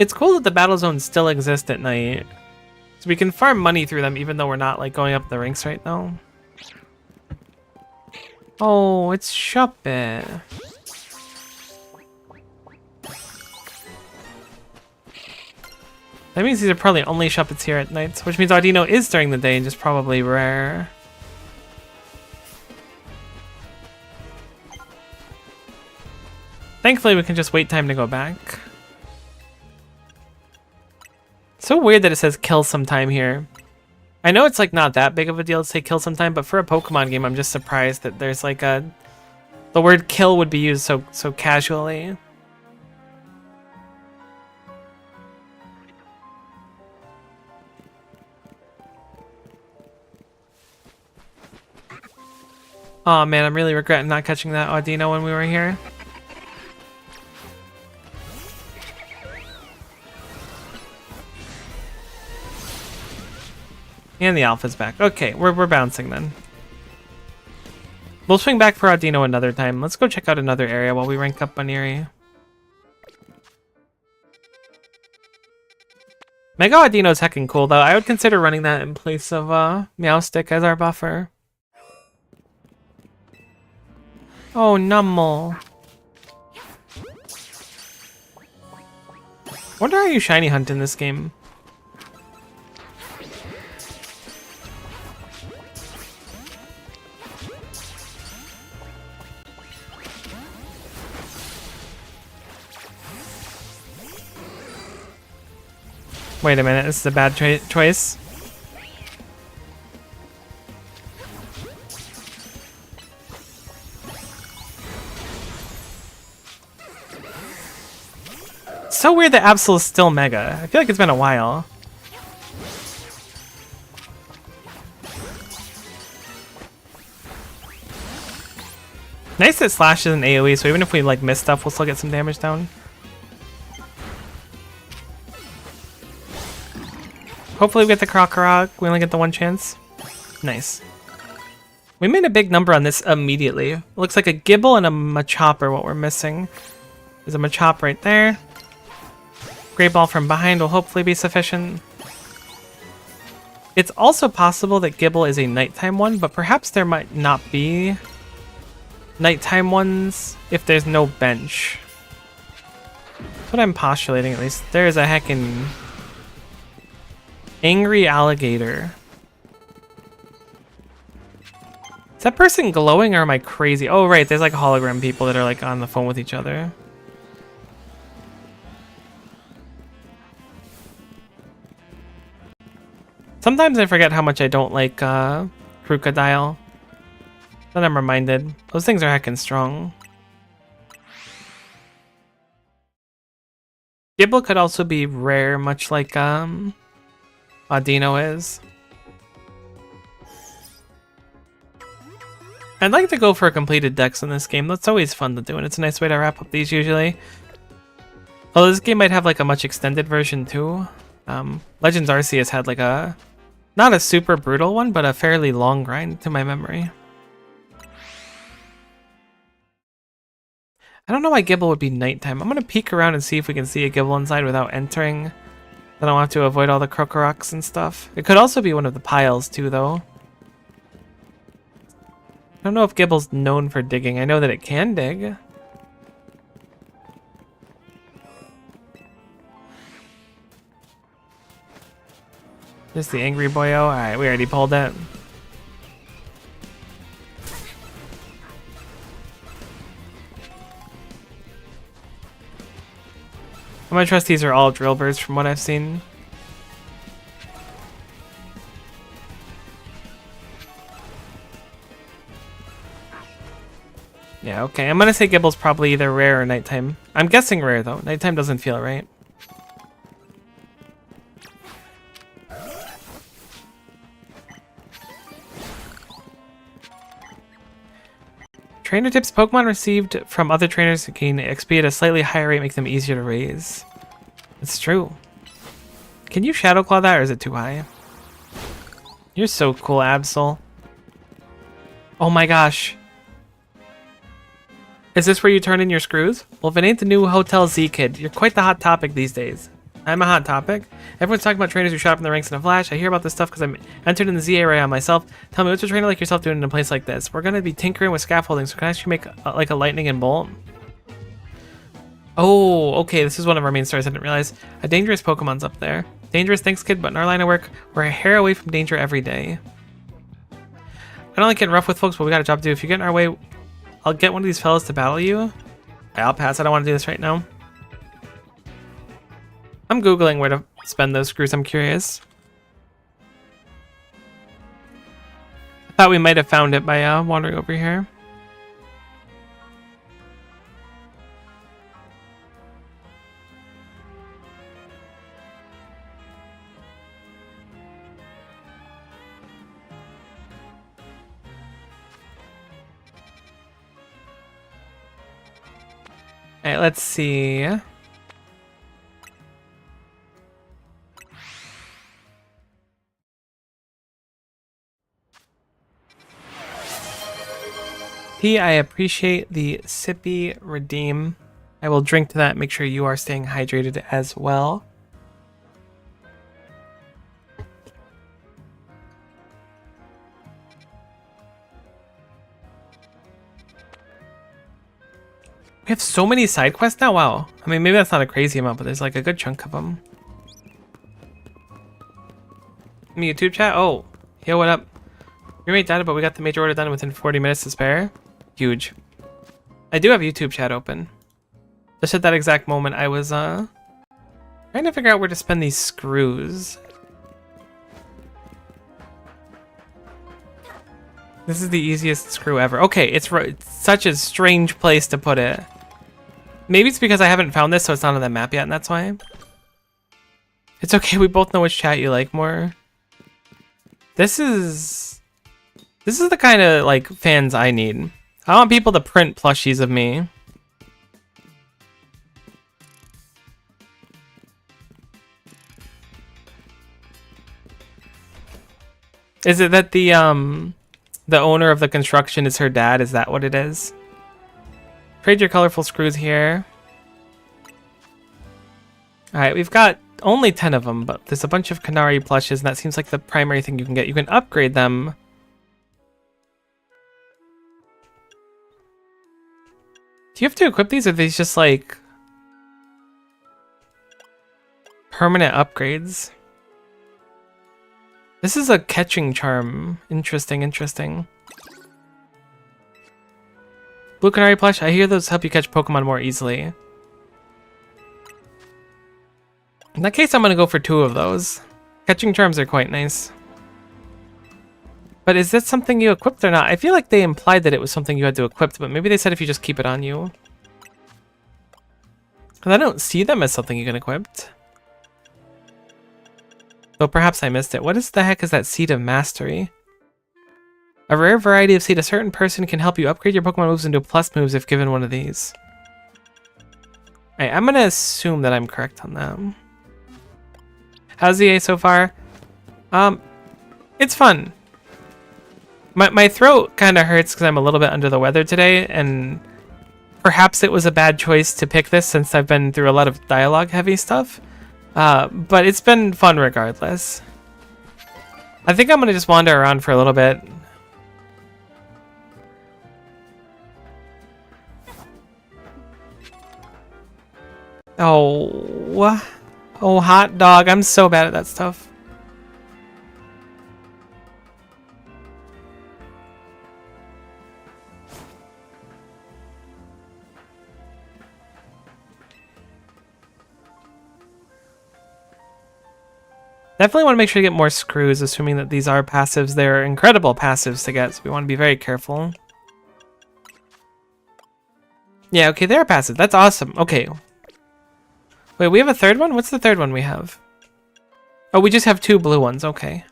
[SPEAKER 1] It's cool that the battle zones still exist at night. So we can farm money through them even though we're not like going up the ranks right now. Oh, it's Shuppet. That means these are probably only Shuppets here at night, which means Audino is during the day and just probably rare. Thankfully, we can just wait time to go back. So weird that it says kill sometime here. I know it's like not that big of a deal to say kill sometime, but for a Pokemon game, I'm just surprised that there's like the word kill would be used so casually. Oh man, I'm really regretting not catching that Audino when we were here. And the Alpha's back. Okay, we're bouncing then. We'll swing back for Audino another time. Let's go check out another area while we rank up Baniri. Mega Audino's heckin' cool though. I would consider running that in place of Meowstic as our buffer. Oh, Numble. Wonder how you shiny hunt in this game. Wait a minute, this is a bad choice. So weird that Absol is still Mega. I feel like it's been a while. Nice that Slash is an AoE, so even if we like miss stuff, we'll still get some damage down. Hopefully we get the Krokorok. We only get the one chance. Nice. We made a big number on this immediately. It looks like a Gibble and a Machop are what we're missing. There's a Machop right there. Great Ball from behind will hopefully be sufficient. It's also possible that Gibble is a nighttime one, but perhaps there might not be nighttime ones if there's no bench. That's what I'm postulating at least. There's a heckin' Angry Alligator. Is that person glowing or am I crazy? Oh right, there's like hologram people that are like on the phone with each other. Sometimes I forget how much I don't like Crocodile. Then I'm reminded. Those things are heckin' strong. Gibble could also be rare, much like Audino is. I'd like to go for a completed dex in this game. That's always fun to do, and it's a nice way to wrap up these usually. Although this game might have like a much extended version too. Legends Arceus had like a, not a super brutal one, but a fairly long grind to my memory. I don't know why Gibble would be nighttime. I'm gonna peek around and see if we can see a Gibble inside without entering. Then I'll have to avoid all the Krokoroks and stuff. It could also be one of the piles too, though. I don't know if Gibble's known for digging. I know that it can dig. Just the angry boyo. Alright, we already pulled it. I'm gonna trust these are all drill birds from what I've seen. Yeah, okay. I'm gonna say Gibble's probably either rare or nighttime. I'm guessing rare though. Nighttime doesn't feel right. Trainer tips Pokemon received from other trainers can XP at a slightly higher rate, make them easier to raise. It's true. Can you Shadow Claw that, or is it too high? You're so cool, Absol. Oh my gosh. Is this where you turn in your screws? Well, if it ain't the new Hotel Z kid, you're quite the hot topic these days. I'm a hot topic. Everyone's talking about trainers who shot up in the ranks in a flash. I hear about this stuff because I'm entered in the Z area on myself. Tell me, what's a trainer like yourself doing in a place like this? We're going to be tinkering with scaffolding, so can I actually make like a lightning and bolt? Oh, okay, this is one of our main stories. I didn't realize. A dangerous Pokemon's up there. Dangerous, thanks, kid, but in our line of work, we're a hair away from danger every day. I don't like getting rough with folks, but we got a job to do. If you get in our way, I'll get one of these fellas to battle you. I'll pass. I don't want to do this right now. I'm Googling where to spend those screws. I'm curious. I thought we might have found it by wandering over here. Alright, let's see. P, I appreciate the sippy redeem. I will drink to that. Make sure you are staying hydrated as well. We have so many side quests now? Wow. I mean, maybe that's not a crazy amount, but there's like a good chunk of them. Me YouTube chat? Oh, yo, what up? Your mate died, but we got the major order done within 40 minutes to spare. Huge. I do have YouTube chat open. Just at that exact moment, I was trying to figure out where to spend these screws. This is the easiest screw ever. Okay, it's such a strange place to put it. Maybe it's because I haven't found this, so it's not on the map yet, and that's why. It's okay, we both know which chat you like more. This is the kind of, like, fans I need. I want people to print plushies of me. Is it that the owner of the construction is her dad? Is that what it is? Trade your colorful screws here. Alright, we've got only 10 of them, but there's a bunch of Canary plushes, and that seems like the primary thing you can get. You can upgrade them. Do you have to equip these, or are these just like permanent upgrades? This is a catching charm. Interesting, interesting. Blue Canary plush, I hear those help you catch Pokemon more easily. In that case, I'm gonna go for 2 of those. Catching charms are quite nice. But is this something you equipped or not? I feel like they implied that it was something you had to equip, but maybe they said if you just keep it on you. Because I don't see them as something you can equip. Though perhaps I missed it. What is the heck is that Seed of Mastery? A rare variety of seed. A certain person can help you upgrade your Pokemon moves into plus moves if given one of these. Alright, I'm gonna assume that I'm correct on that. How's the A so far? It's fun. My throat kind of hurts because I'm a little bit under the weather today, and perhaps it was a bad choice to pick this since I've been through a lot of dialogue-heavy stuff. But it's been fun regardless. I think I'm gonna just wander around for a little bit. Oh, hot dog. I'm so bad at that stuff. Definitely want to make sure to get more screws, assuming that these are passives. They're incredible passives to get, so we want to be very careful. Yeah, okay, they're passive. That's awesome. Okay. Wait, we have a third one? What's the third one we have? Oh, we just have 2 blue ones. Okay.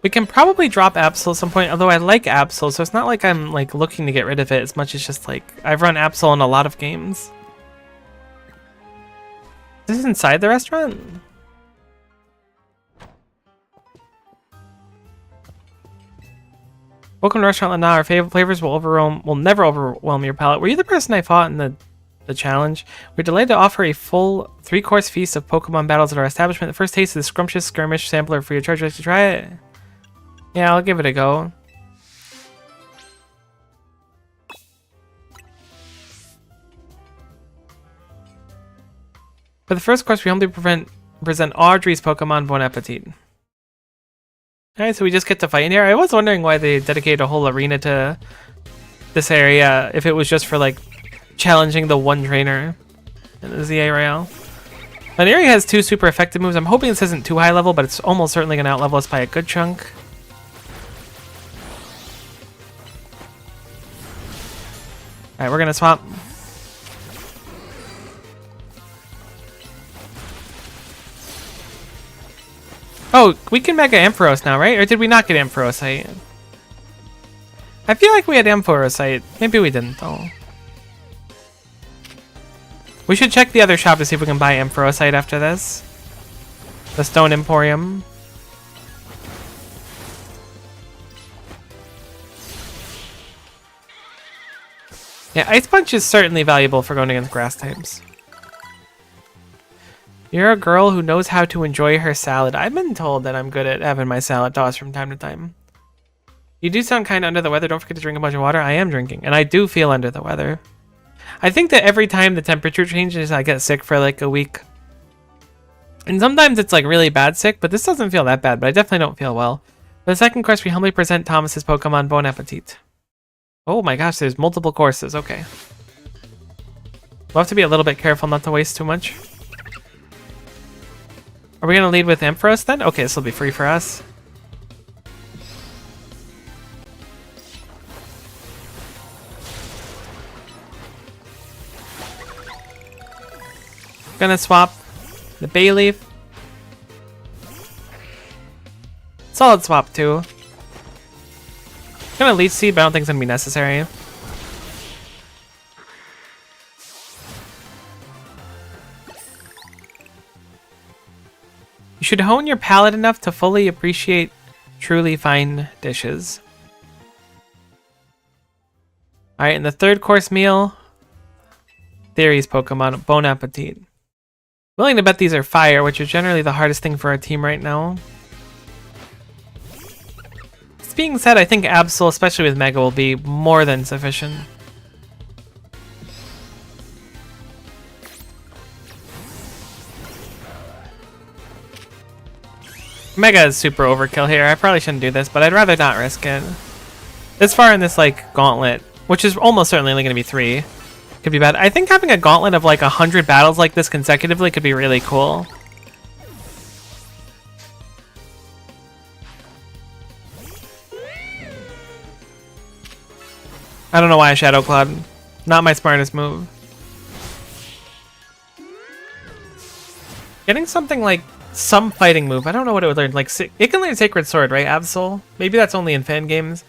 [SPEAKER 1] We can probably drop Absol at some point, although I like Absol, so it's not like I'm like looking to get rid of it as much as just like I've run Absol in a lot of games. Is this inside the restaurant? Welcome to Restaurant Lana. Our flavors will never overwhelm your palate. Were you the person I fought in the challenge? We're delighted to offer a full 3-course feast of Pokemon battles at our establishment. The first taste of the scrumptious skirmish sampler for your charge. Would you like to try it? Yeah, I'll give it a go. For the first course, we humbly present Audrey's Pokemon Bon Appetit. Alright, so we just get to fight in here. I was wondering why they dedicated a whole arena to this area, if it was just for like challenging the one trainer in the ZA Royale. An area has 2 super effective moves. I'm hoping this isn't too high level, but it's almost certainly going to outlevel us by a good chunk. Alright, we're going to swap. Oh, we can Mega Ampharos now, right? Or did we not get Ampharosite? I feel like we had Ampharosite. Maybe we didn't, though. We should check the other shop to see if we can buy Ampharosite after this. The Stone Emporium. Yeah, Ice Punch is certainly valuable for going against grass types. You're a girl who knows how to enjoy her salad. I've been told that I'm good at having my salad tossed from time to time. You do sound kind of under the weather. Don't forget to drink a bunch of water. I am drinking, and I do feel under the weather. I think that every time the temperature changes, I get sick for like a week. And sometimes it's like really bad sick, but this doesn't feel that bad, but I definitely don't feel well. For the second course, we humbly present Thomas's Pokemon Bon Appetit. Oh my gosh, there's multiple courses. Okay. We'll have to be a little bit careful not to waste too much. Are we going to lead with Ampharos then? Okay, this will be free for us. Gonna swap the Bayleaf. Solid swap too. Gonna Leech Seed, but I don't think it's gonna be necessary. You should hone your palate enough to fully appreciate truly fine dishes. Alright, and the third course meal, Theory's Pokemon, Bon Appetit. Willing to bet these are fire, which is generally the hardest thing for our team right now. This being said, I think Absol, especially with Mega, will be more than sufficient. Mega is super overkill here. I probably shouldn't do this, but I'd rather not risk it. This far in this like gauntlet, which is almost certainly only going to be 3, could be bad. I think having a gauntlet of like 100 battles like this consecutively could be really cool. I don't know why I Shadow Clawed. Not my smartest move. Getting something like some fighting move. I don't know what it would learn. Like, it can learn Sacred Sword, right, Absol? Maybe that's only in fan games.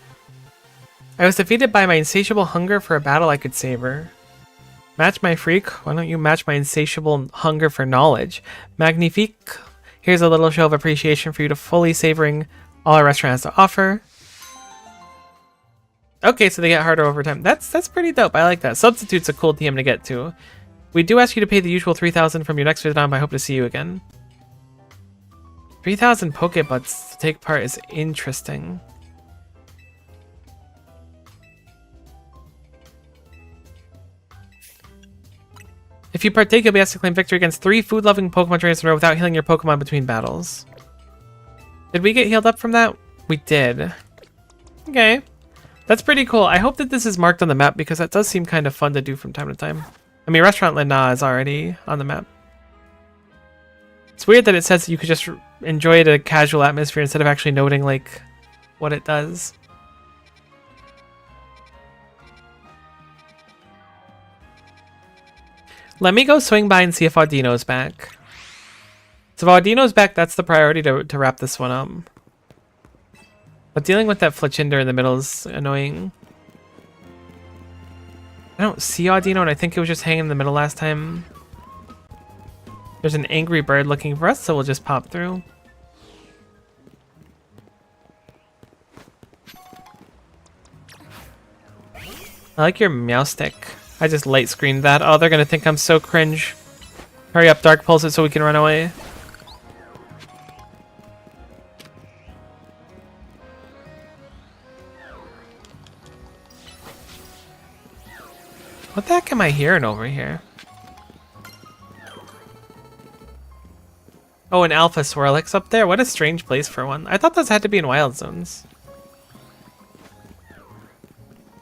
[SPEAKER 1] I was defeated by my insatiable hunger for a battle I could savor. Match my freak? Why don't you match my insatiable hunger for knowledge? Magnifique. Here's a little show of appreciation for you to fully savoring all our restaurant has to offer. Okay, so they get harder over time. That's pretty dope. I like that. Substitute's a cool TM to get to. We do ask you to pay the usual 3,000 from your next visit on, but I hope to see you again. 3,000 Pokebuds to take part is interesting. If you partake, you'll be asked to claim victory against 3 food-loving Pokemon trainers in a row without healing your Pokemon between battles. Did we get healed up from that? We did. Okay. That's pretty cool. I hope that this is marked on the map because that does seem kind of fun to do from time to time. I mean, Restaurant Lana is already on the map. It's weird that it says that you could just enjoy it in a casual atmosphere instead of actually noting, like, what it does. Let me go swing by and see if Audino's back. So if Audino's back, that's the priority to wrap this one up. But dealing with that Fletchinder in the middle is annoying. I don't see Audino, and I think it was just hanging in the middle last time. There's an angry bird looking for us, so we'll just pop through. I like your meow stick. I just light screened that. Oh, they're gonna think I'm so cringe. Hurry up, Dark Pulse it so we can run away. What the heck am I hearing over here? Oh, an Alpha Swirlix up there? What a strange place for one. I thought those had to be in Wild Zones.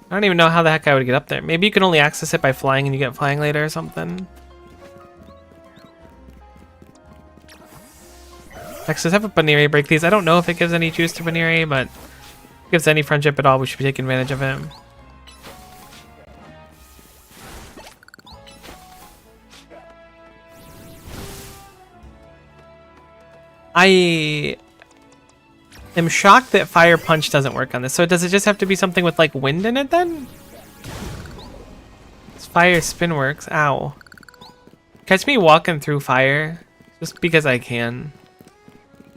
[SPEAKER 1] I don't even know how the heck I would get up there. Maybe you can only access it by flying and you get flying later or something. Next, let's have a Baniri break these. I don't know if it gives any juice to Baniri, but if it gives any friendship at all, we should be taking advantage of him. I am shocked that Fire Punch doesn't work on this. So does it just have to be something with like wind in it then? This Fire Spin works. Ow. Catch me walking through fire just because I can.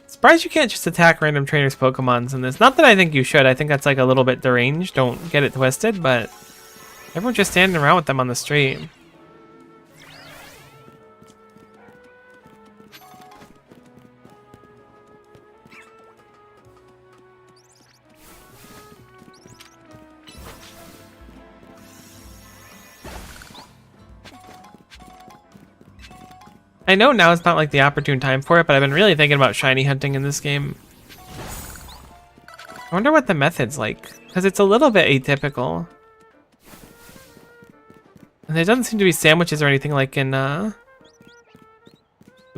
[SPEAKER 1] Surprised you can't just attack random trainers' Pokemons in this. Not that I think you should. I think that's like a little bit deranged. Don't get it twisted, but everyone's just standing around with them on the street. I know now it's not like the opportune time for it, but I've been really thinking about shiny hunting in this game. I wonder what the method's like, because it's a little bit atypical. And there doesn't seem to be sandwiches or anything like in the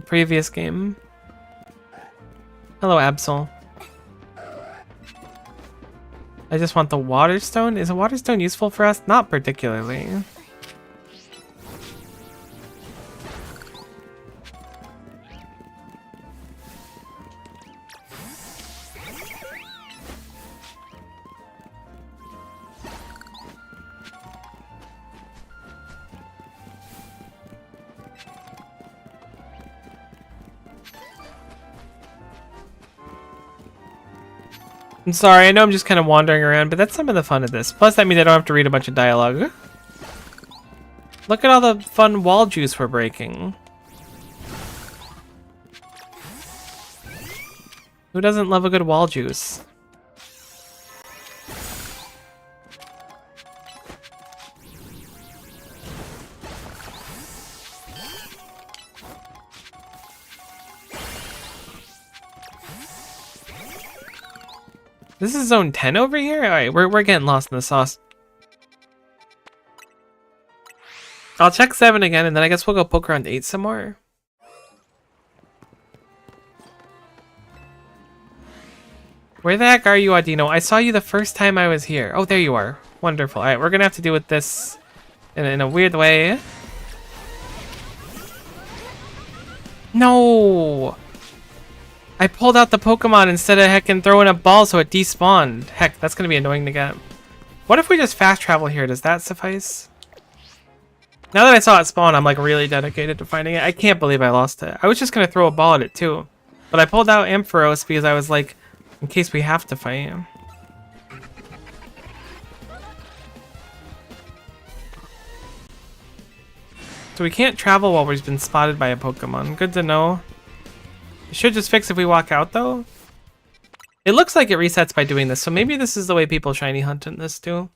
[SPEAKER 1] previous game. Hello, Absol. I just want the Water Stone. Is a Water Stone useful for us? Not particularly. I'm sorry, I know I'm just kind of wandering around, but that's some of the fun of this. Plus, that means I don't have to read a bunch of dialogue. Look at all the fun wall juice we're breaking. Who doesn't love a good wall juice? This is zone 10 over here? Alright, we're getting lost in the sauce. I'll check 7 again, and then I guess we'll go poke around 8 some more. Where the heck are you, Audino? I saw you the first time I was here. Oh, there you are. Wonderful. Alright, we're gonna have to deal with this in a weird way. No! I pulled out the Pokemon instead of heckin' throwing a ball so it despawned. Heck, that's gonna be annoying to get. What if we just fast travel here? Does that suffice? Now that I saw it spawn, I'm like really dedicated to finding it. I can't believe I lost it. I was just gonna throw a ball at it too. But I pulled out Ampharos because I was like, in case we have to fight him. So we can't travel while we've been spotted by a Pokemon. Good to know. It should just fix if we walk out though. It looks like it resets by doing this, so maybe this is the way people shiny hunt in this too.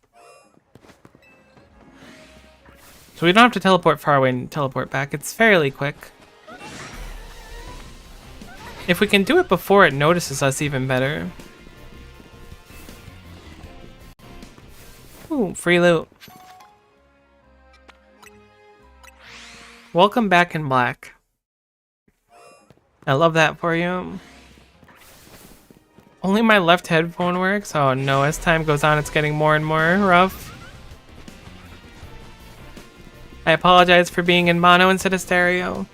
[SPEAKER 1] So we don't have to teleport far away and teleport back. It's fairly quick. If we can do it before it notices us, even better. Ooh, free loot. Welcome back in black. I love that for you. Only my left headphone works? Oh no, as time goes on, it's getting more and more rough. I apologize for being in mono instead of stereo.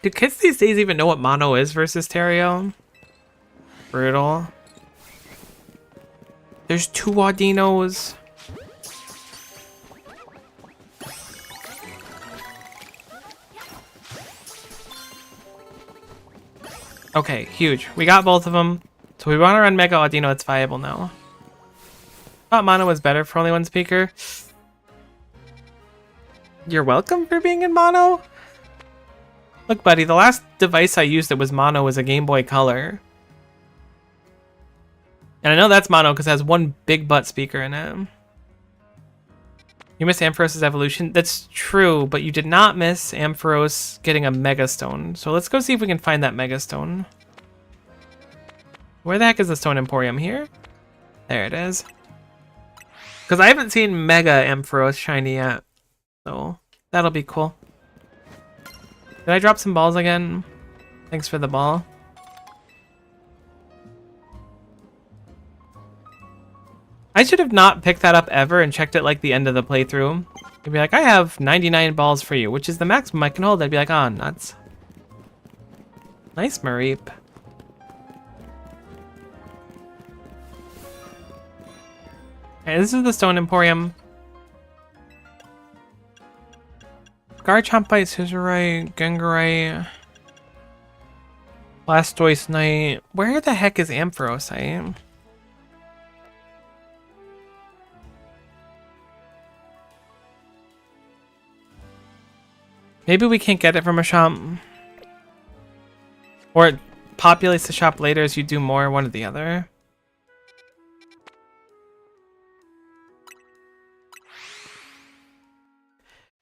[SPEAKER 1] Do kids these days even know what mono is versus stereo? Brutal. There's 2 Audinos. Okay, huge. We got both of them. So we want to run Mega Audino. It's viable now. Thought mono was better for only 1 speaker. You're welcome for being in mono. Look, buddy, the last device I used that was mono was a Game Boy Color. And I know that's mono because it has 1 big butt speaker in it. You missed Ampharos' evolution. That's true, but you did not miss Ampharos getting a Mega Stone. So let's go see if we can find that Mega Stone. Where the heck is the Stone Emporium here? There it is. Because I haven't seen Mega Ampharos shiny yet. So that'll be cool. Did I drop some balls again? Thanks for the ball. I should have not picked that up ever and checked it like the end of the playthrough. You'd be like, I have 99 balls for you, which is the maximum I can hold. I'd be like, oh, nuts. Nice, Mareep. Okay, this is the Stone Emporium. Garchompite, Scissorite, Gengarite, Blastoise Knight. Where the heck is Ampharos? I am. Maybe we can't get it from a shop. Or it populates the shop later as you do more, one or the other.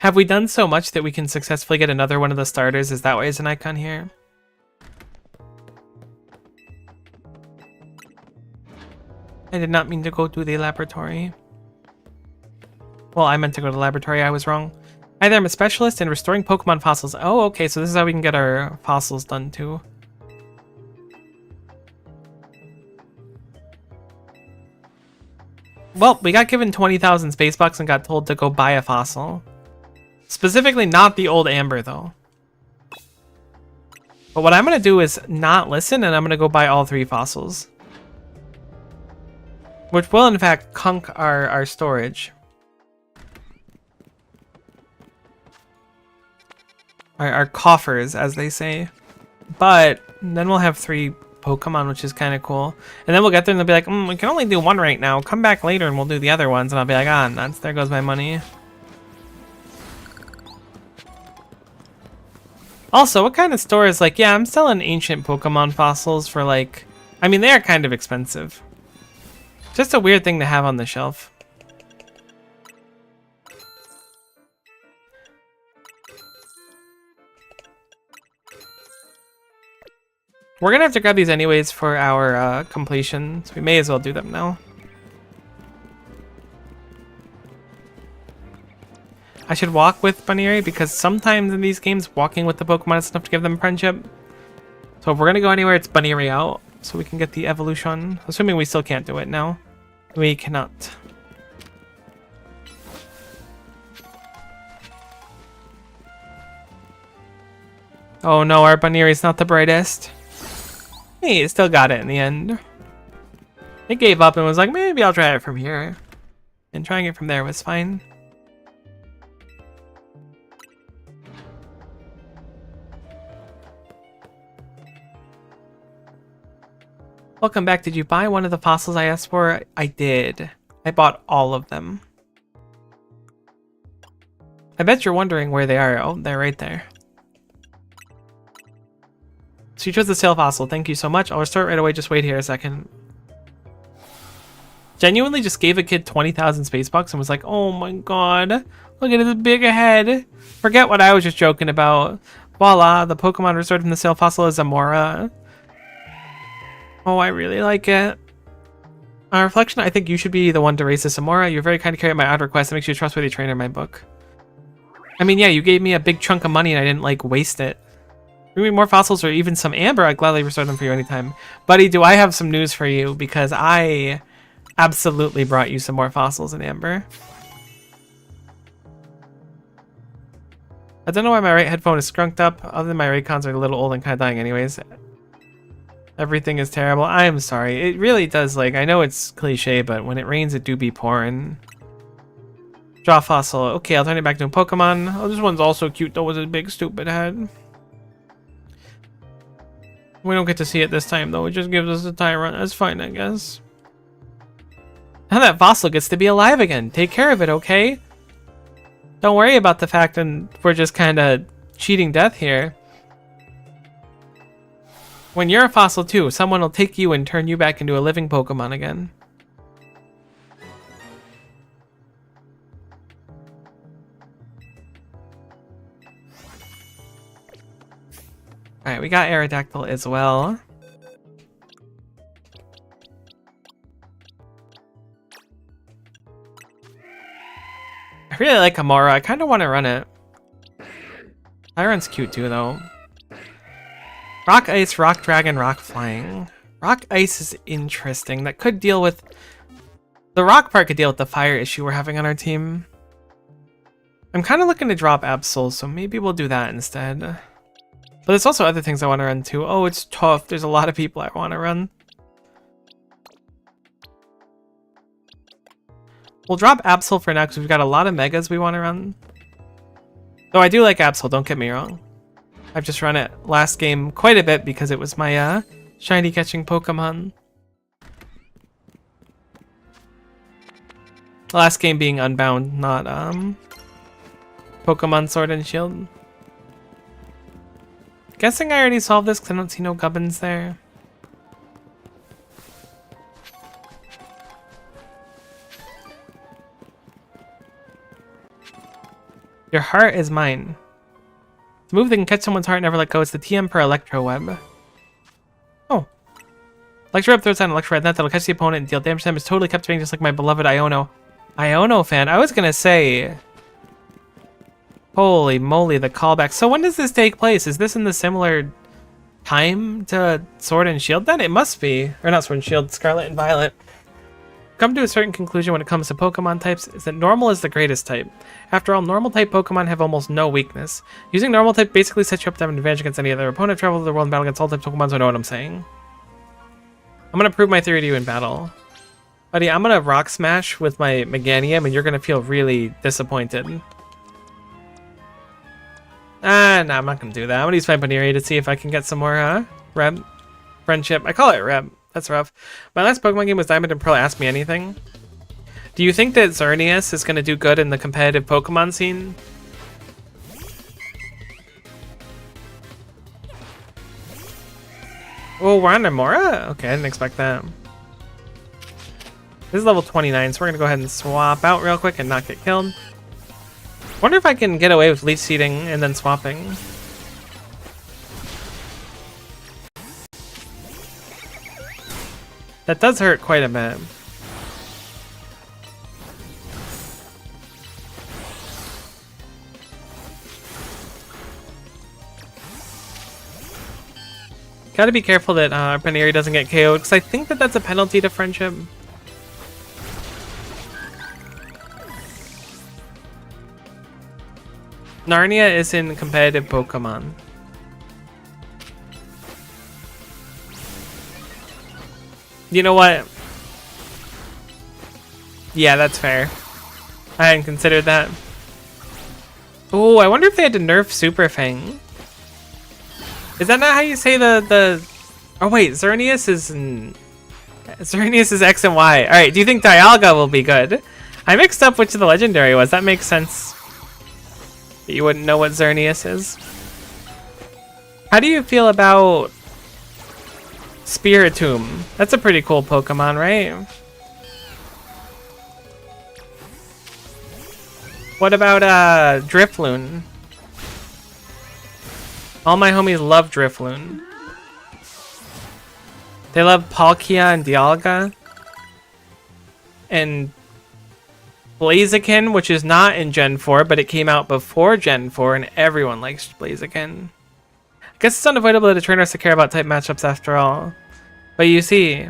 [SPEAKER 1] Have we done so much that we can successfully get another one of the starters? Is that why there's an icon here? I did not mean to go to the laboratory. Well, I meant to go to the laboratory. I was wrong. Hi there, I'm a specialist in restoring Pokemon fossils. Oh, okay, so this is how we can get our fossils done too. Well, we got given 20,000 space bucks and got told to go buy a fossil. Specifically not the old Amber though. But what I'm gonna do is not listen and I'm gonna go buy all 3 fossils. Which will in fact conk our storage. Our coffers, as they say. But then we'll have 3 Pokemon, which is kind of cool. And then we'll get there and they'll be like, we can only do 1 right now. Come back later and we'll do the other ones. And I'll be like, ah, nuts, there goes my money. Also, what kind of store is like, yeah, I'm selling ancient Pokemon fossils for like, I mean, they are kind of expensive. Just a weird thing to have on the shelf. We're gonna have to grab these anyways for our completion, so we may as well do them now. I should walk with Bunnyary because sometimes in these games, walking with the Pokemon is enough to give them friendship. So if we're gonna go anywhere, it's Bunnyary out, so we can get the evolution. Assuming we still can't do it now. We cannot. Oh no, our Bunnyary not the brightest. Hey, it still got it in the end. It gave up and was like, maybe I'll try it from here. And trying it from there was fine. Welcome back. Did you buy one of the fossils I asked for? I did. I bought all of them. I bet you're wondering where they are. Oh, they're right there. So you chose the sail fossil. Thank you so much. I'll restore it right away. Just wait here a second. Genuinely just gave a kid 20,000 space bucks and was like, oh my god, look at his big head. Forget what I was just joking about. Voila, the Pokemon restored from the sail fossil is Zamora. Oh, I really like it. On reflection, I think you should be the one to raise this Zamora. You're very kind to carry out my odd request. That makes you a trustworthy trainer in my book. I mean, yeah, you gave me a big chunk of money and I didn't, like, waste it. Bring me more fossils or even some amber. I'd gladly restore them for you anytime. Buddy, do I have some news for you? Because I absolutely brought you some more fossils in amber. I don't know why my right headphone is scrunked up. Other than my Raycons are a little old and kind of dying anyways. Everything is terrible. I am sorry. It really does, like, I know it's cliche, but when it rains, it do be pouring. Draw fossil. Okay, I'll turn it back to a Pokemon. Oh, this one's also cute, though, with a big stupid head. We don't get to see it this time, though. It just gives us a Tyrant. That's fine, I guess. Now that fossil gets to be alive again. Take care of it, okay? Don't worry about the fact that we're just kind of cheating death here. When you're a fossil too, someone will take you and turn you back into a living Pokemon again. Alright, we got Aerodactyl as well. I really like Amora. I kind of want to run it. Tyrant's cute too, though. Rock Ice, Rock Dragon, Rock Flying. Rock Ice is interesting. That could deal with... The rock part could deal with the fire issue we're having on our team. I'm kind of looking to drop Absol, so maybe we'll do that instead. But there's also other things I want to run too. Oh, it's tough. There's a lot of people I want to run. We'll drop Absol for now because we've got a lot of Megas we want to run. Though I do like Absol, don't get me wrong. I've just run it last game quite a bit because it was my shiny catching Pokemon. Last game being Unbound, not Pokemon Sword and Shield. Guessing I already solved this because I don't see no gubbins there. Your heart is mine. The move that can catch someone's heart and never let go is the TM per Electro Web. Oh. Electro Web throws down an Electro Red net that'll catch the opponent and deal damage to them. Is totally captivating, just like my beloved Iono. Iono fan. I was gonna say... Holy moly, the callback. So when does this take place? Is this in the similar time to Sword and Shield then? It must be. Or not Sword and Shield, Scarlet and Violet. Come to a certain conclusion when it comes to Pokemon types is that normal is the greatest type. After all, normal type Pokemon have almost no weakness. Using normal type basically sets you up to have an advantage against any other opponent. Travel the world and battle against all type Pokemon, so I know what I'm saying. I'm gonna prove my theory to you in battle. Buddy, I'm gonna Rock Smash with my Meganium and you're gonna feel really disappointed. Nah, I'm not gonna do that. I'm gonna use my Baneri to see if I can get some more Reb. Friendship. I call it Reb. That's rough. My last Pokemon game was Diamond and Pearl. Ask me anything. Do you think that Xerneas is going to do good in the competitive Pokemon scene? Oh, we're on Amora? Okay, I didn't expect that. This is level 29, so we're going to go ahead and swap out real quick and not get killed. Wonder if I can get away with Leaf Seeding and then swapping. That does hurt quite a bit. Gotta be careful that Baneri doesn't get KO'd, because I think that that's a penalty to friendship. Narnia is in competitive Pokemon. You know what? Yeah, that's fair. I hadn't considered that. Oh, I wonder if they had to nerf Super Fang. Is that not how you say the... Oh wait, Xerneas is X and Y. Alright, do you think Dialga will be good? I mixed up which of the legendary was. That makes sense. You wouldn't know what Xerneas is. How do you feel about Spiritomb? That's a pretty cool Pokemon, right? What about Drifloon? All my homies love Drifloon. They love Palkia and Dialga. And Blaziken, which is not in Gen 4, but it came out before Gen 4, and everyone likes Blaziken. I guess it's unavoidable that the trainer has to care about type matchups after all. But you see,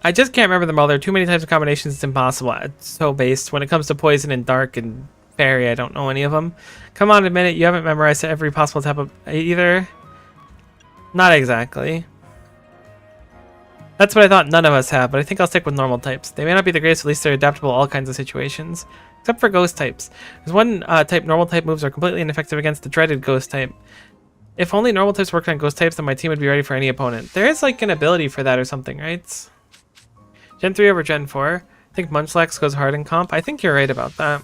[SPEAKER 1] I just can't remember them all. There are too many types of combinations, it's impossible. It's so based when it comes to poison and dark and Fairy, I don't know any of them. Come on, admit it, you haven't memorized every possible type of either. Not exactly. That's what I thought none of us have, but I think I'll stick with normal types. They may not be the greatest, at least they're adaptable to all kinds of situations. Except for ghost types. There's one type normal type moves are completely ineffective against the dreaded ghost type. If only normal types worked on ghost types, then my team would be ready for any opponent. There is like an ability for that or something, right? Gen 3 over Gen 4. I think Munchlax goes hard in comp. I think you're right about that.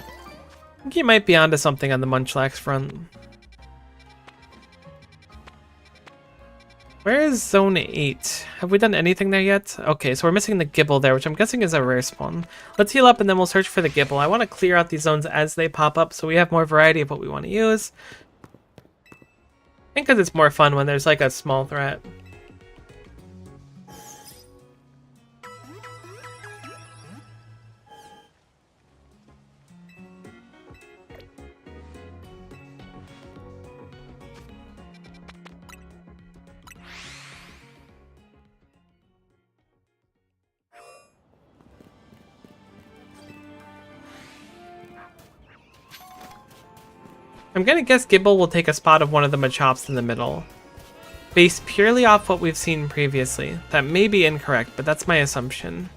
[SPEAKER 1] I think you might be onto something on the Munchlax front. Where is Zone 8? Have we done anything there yet? Okay, so we're missing the Gibble there, which I'm guessing is a rare spawn. Let's heal up and then we'll search for the Gibble. I want to clear out these zones as they pop up so we have more variety of what we want to use. I think because it's more fun when there's like a small threat. I'm gonna guess Gibble will take a spot of one of the Machops in the middle. Based purely off what we've seen previously. That may be incorrect, but that's my assumption.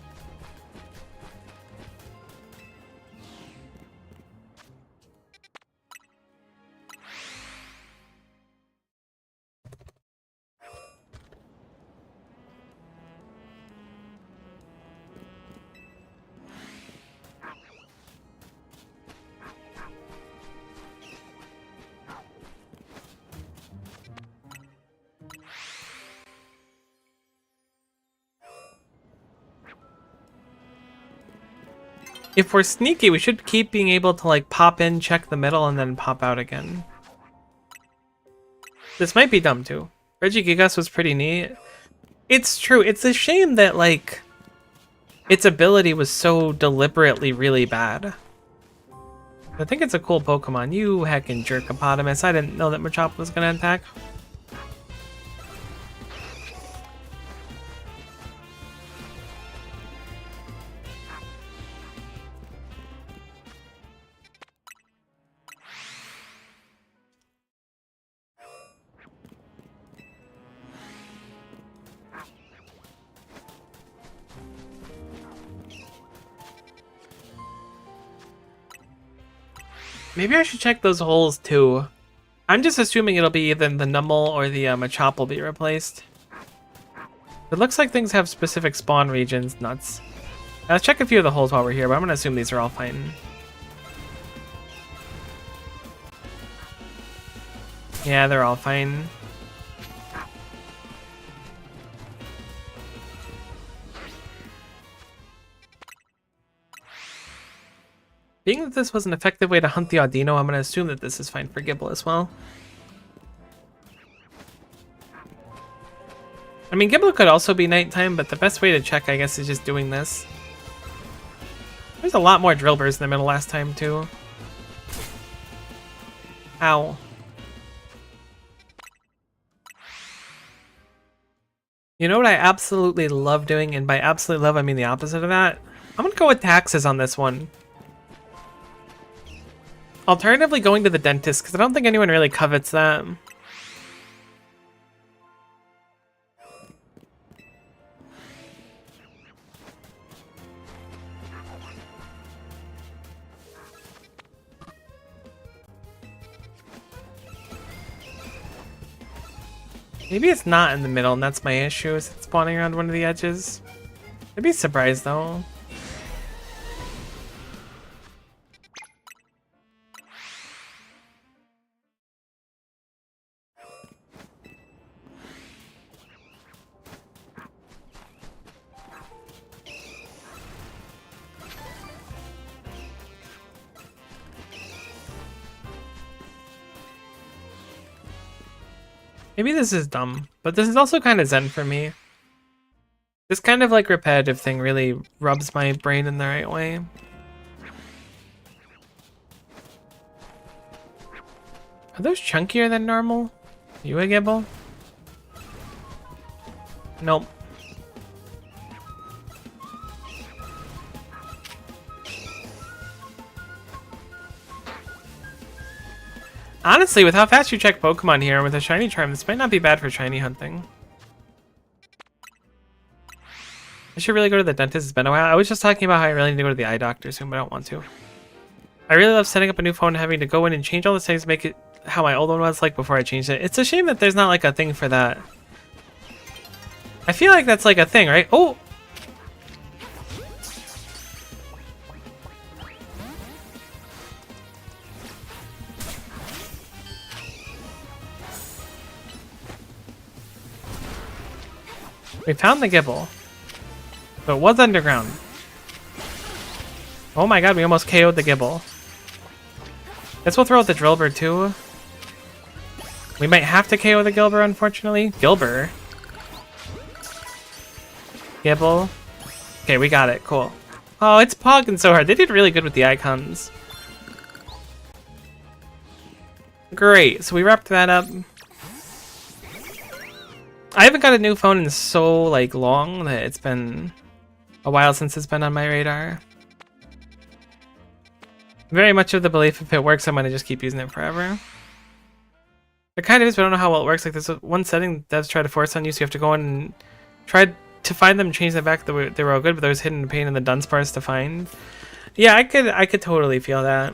[SPEAKER 1] If we're sneaky, we should keep being able to like pop in, check the middle, and then pop out again. This might be dumb too. Regigigas was pretty neat. It's true. It's a shame that like its ability was so deliberately really bad. I think it's a cool Pokemon. You heckin' Jerkopotamus. I didn't know that Machop was gonna attack. Maybe I should check those holes too. I'm just assuming it'll be either the Numel or the Machop will be replaced. It looks like things have specific spawn regions. Nuts. Let's check a few of the holes while we're here, but I'm gonna assume these are all fine. Yeah, they're all fine. Being that this was an effective way to hunt the Audino, I'm going to assume that this is fine for Gibble as well. I mean, Gibble could also be nighttime, but the best way to check, I guess, is just doing this. There's a lot more Drillburs in the middle last time, too. Ow. You know what I absolutely love doing, and by absolutely love, I mean the opposite of that? I'm going to go with taxes on this one. Alternatively, going to the dentist, because I don't think anyone really covets that. Maybe it's not in the middle, and that's my issue, is it's spawning around one of the edges. I'd be surprised, though. Maybe this is dumb, but this is also kind of zen for me. This kind of like repetitive thing really rubs my brain in the right way. Are those chunkier than normal? You a Gibble? Nope. Honestly, with how fast you check Pokemon here with a shiny charm, this might not be bad for shiny hunting. I should really go to the dentist. It's been a while. I was just talking about how I really need to go to the eye doctor soon, but I don't want to. I really love setting up a new phone and having to go in and change all the settings to make it how my old one was like before I changed it. It's a shame that there's not like a thing for that. I feel like that's like a thing, right? Oh! We found the Gibble. So it was underground. Oh my god, we almost KO'd the Gibble. Guess we'll throw out the Drillbur too. We might have to KO the Gilbur, unfortunately. Gilbur. Gibble. Okay, we got it. Cool. Oh, it's pogging so hard. They did really good with the icons. Great. So we wrapped that up. I haven't got a new phone in so like long that it's been a while since it's been on my radar. Very much of the belief if it works, I'm gonna just keep using it forever. It kind of is, but I don't know how well it works. Like there's one setting devs try to force on you, so you have to go in and try to find them and change them back. They were all good, but there was hidden pain in the dunce bars to find. Yeah, I could totally feel that.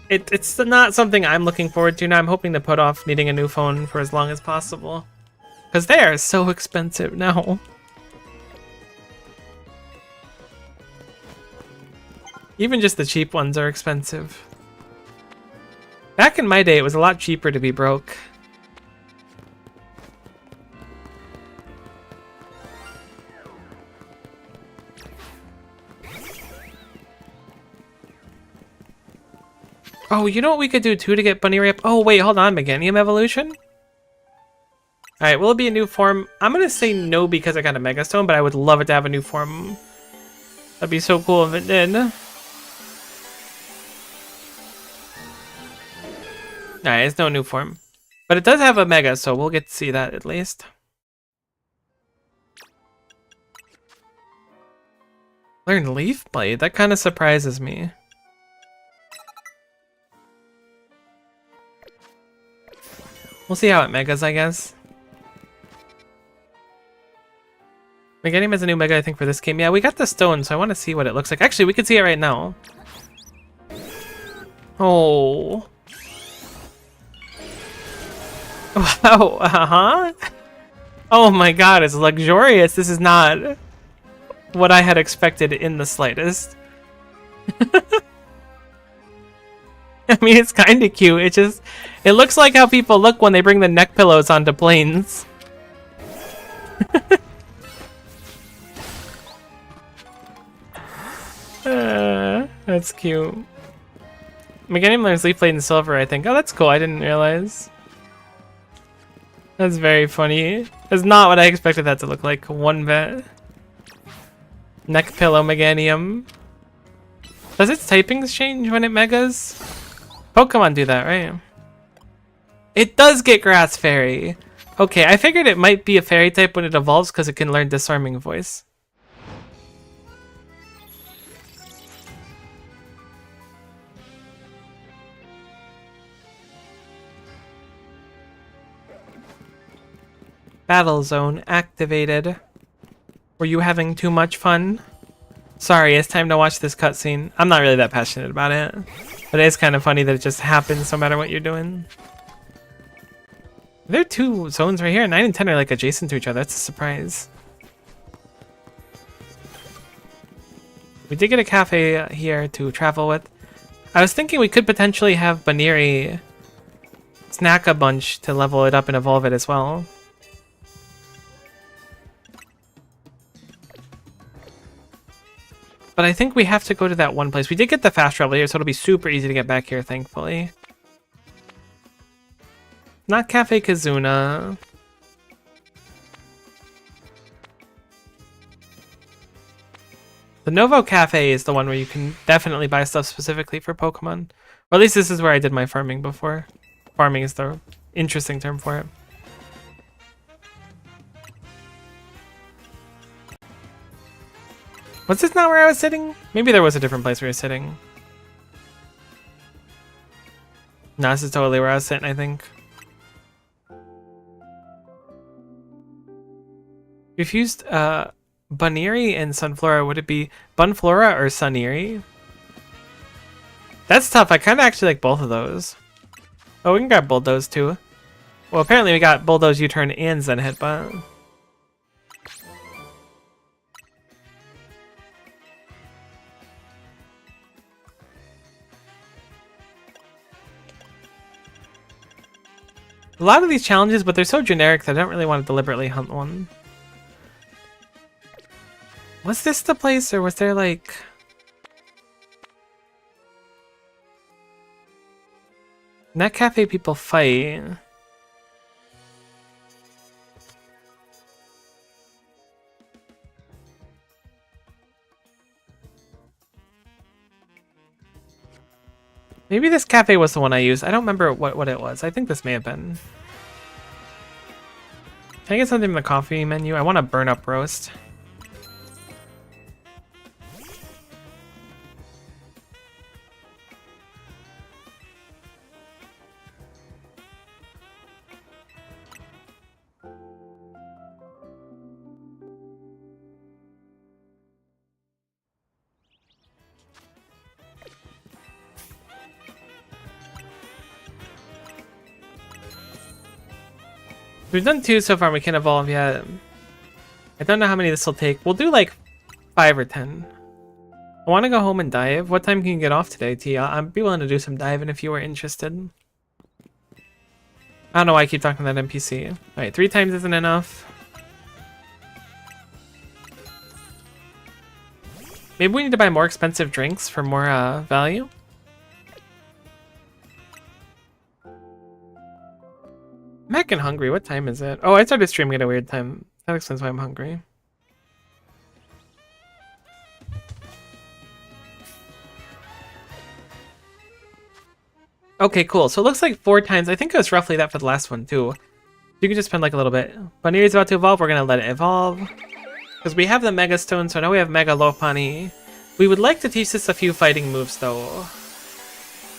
[SPEAKER 1] It's not something I'm looking forward to now. I'm hoping to put off needing a new phone for as long as possible. Because they are so expensive now. Even just the cheap ones are expensive. Back in my day, it was a lot cheaper to be broke. Oh, you know what we could do too to get Bunny Rip? Oh, wait, hold on, Meganium Evolution? Alright, will it be a new form? I'm gonna say no because I got a Mega Stone, but I would love it to have a new form. That'd be so cool if it did. Alright, it's no new form. But it does have a Mega, so we'll get to see that at least. Learn Leaf Blade? That kind of surprises me. We'll see how it Megas, I guess. Meganium has a new Mega, I think, for this game. Yeah, we got the stone, so I want to see what it looks like. Actually, we can see it right now. Oh. Wow, uh-huh. Oh my god, it's luxurious. This is not what I had expected in the slightest. I mean, it's kind of cute. It looks like how people look when they bring the neck pillows onto planes. That's cute. Meganium learns Leaf Blade in silver, I think. Oh, that's cool. I didn't realize. That's very funny. That's not what I expected that to look like. One bit. Neck pillow Meganium. Does its typings change when it megas? Pokemon do that, right? It does get Grass Fairy. Okay, I figured it might be a fairy type when it evolves because it can learn Disarming Voice. Battle Zone activated. Were you having too much fun? Sorry, it's time to watch this cutscene. I'm not really that passionate about it. But it is kind of funny that it just happens no matter what you're doing. There are two zones right here. 9 and 10 are like adjacent to each other. That's a surprise. We did get a cafe here to travel with. I was thinking we could potentially have Baniri snack a bunch to level it up and evolve it as well. But I think we have to go to that one place. We did get the fast travel here, so it'll be super easy to get back here, thankfully. Not Cafe Kazuna. The Novo Cafe is the one where you can definitely buy stuff specifically for Pokemon. Or at least this is where I did my farming before. Farming is the interesting term for it. Was this not where I was sitting? Maybe there was a different place where I was sitting. No, this is totally where I was sitting, I think. We've used Buniri and Sunflora. Would it be Bunflora or Suniri? That's tough. I kind of actually like both of those. Oh, we can grab Bulldoze too. Well, apparently we got Bulldoze, U-turn, and Zen Headbutt. A lot of these challenges, but they're so generic that I don't really want to deliberately hunt one. Was this the place, or was there like... Net Cafe people fight. Maybe this cafe was the one I used. I don't remember what it was. I think this may have been. Can I get something from the coffee menu? I want a burn up roast. We've done 2 so far, we can't evolve yet. I don't know how many this will take. We'll do like 5 or 10. I want to go home and dive. What time can you get off today, T? I'd be willing to do some diving if you were interested. I don't know why I keep talking to that NPC. Alright, 3 times isn't enough. Maybe we need to buy more expensive drinks for more value? I'm heckin' hungry. What time is it? Oh, I started streaming at a weird time. That explains why I'm hungry. Okay, cool. So it looks like 4 times. I think it was roughly that for the last one, too. You can just spend like a little bit. Buniri's about to evolve. We're going to let it evolve. Because we have the Mega Stone, so now we have Mega Lopunny. We would like to teach this a few fighting moves, though.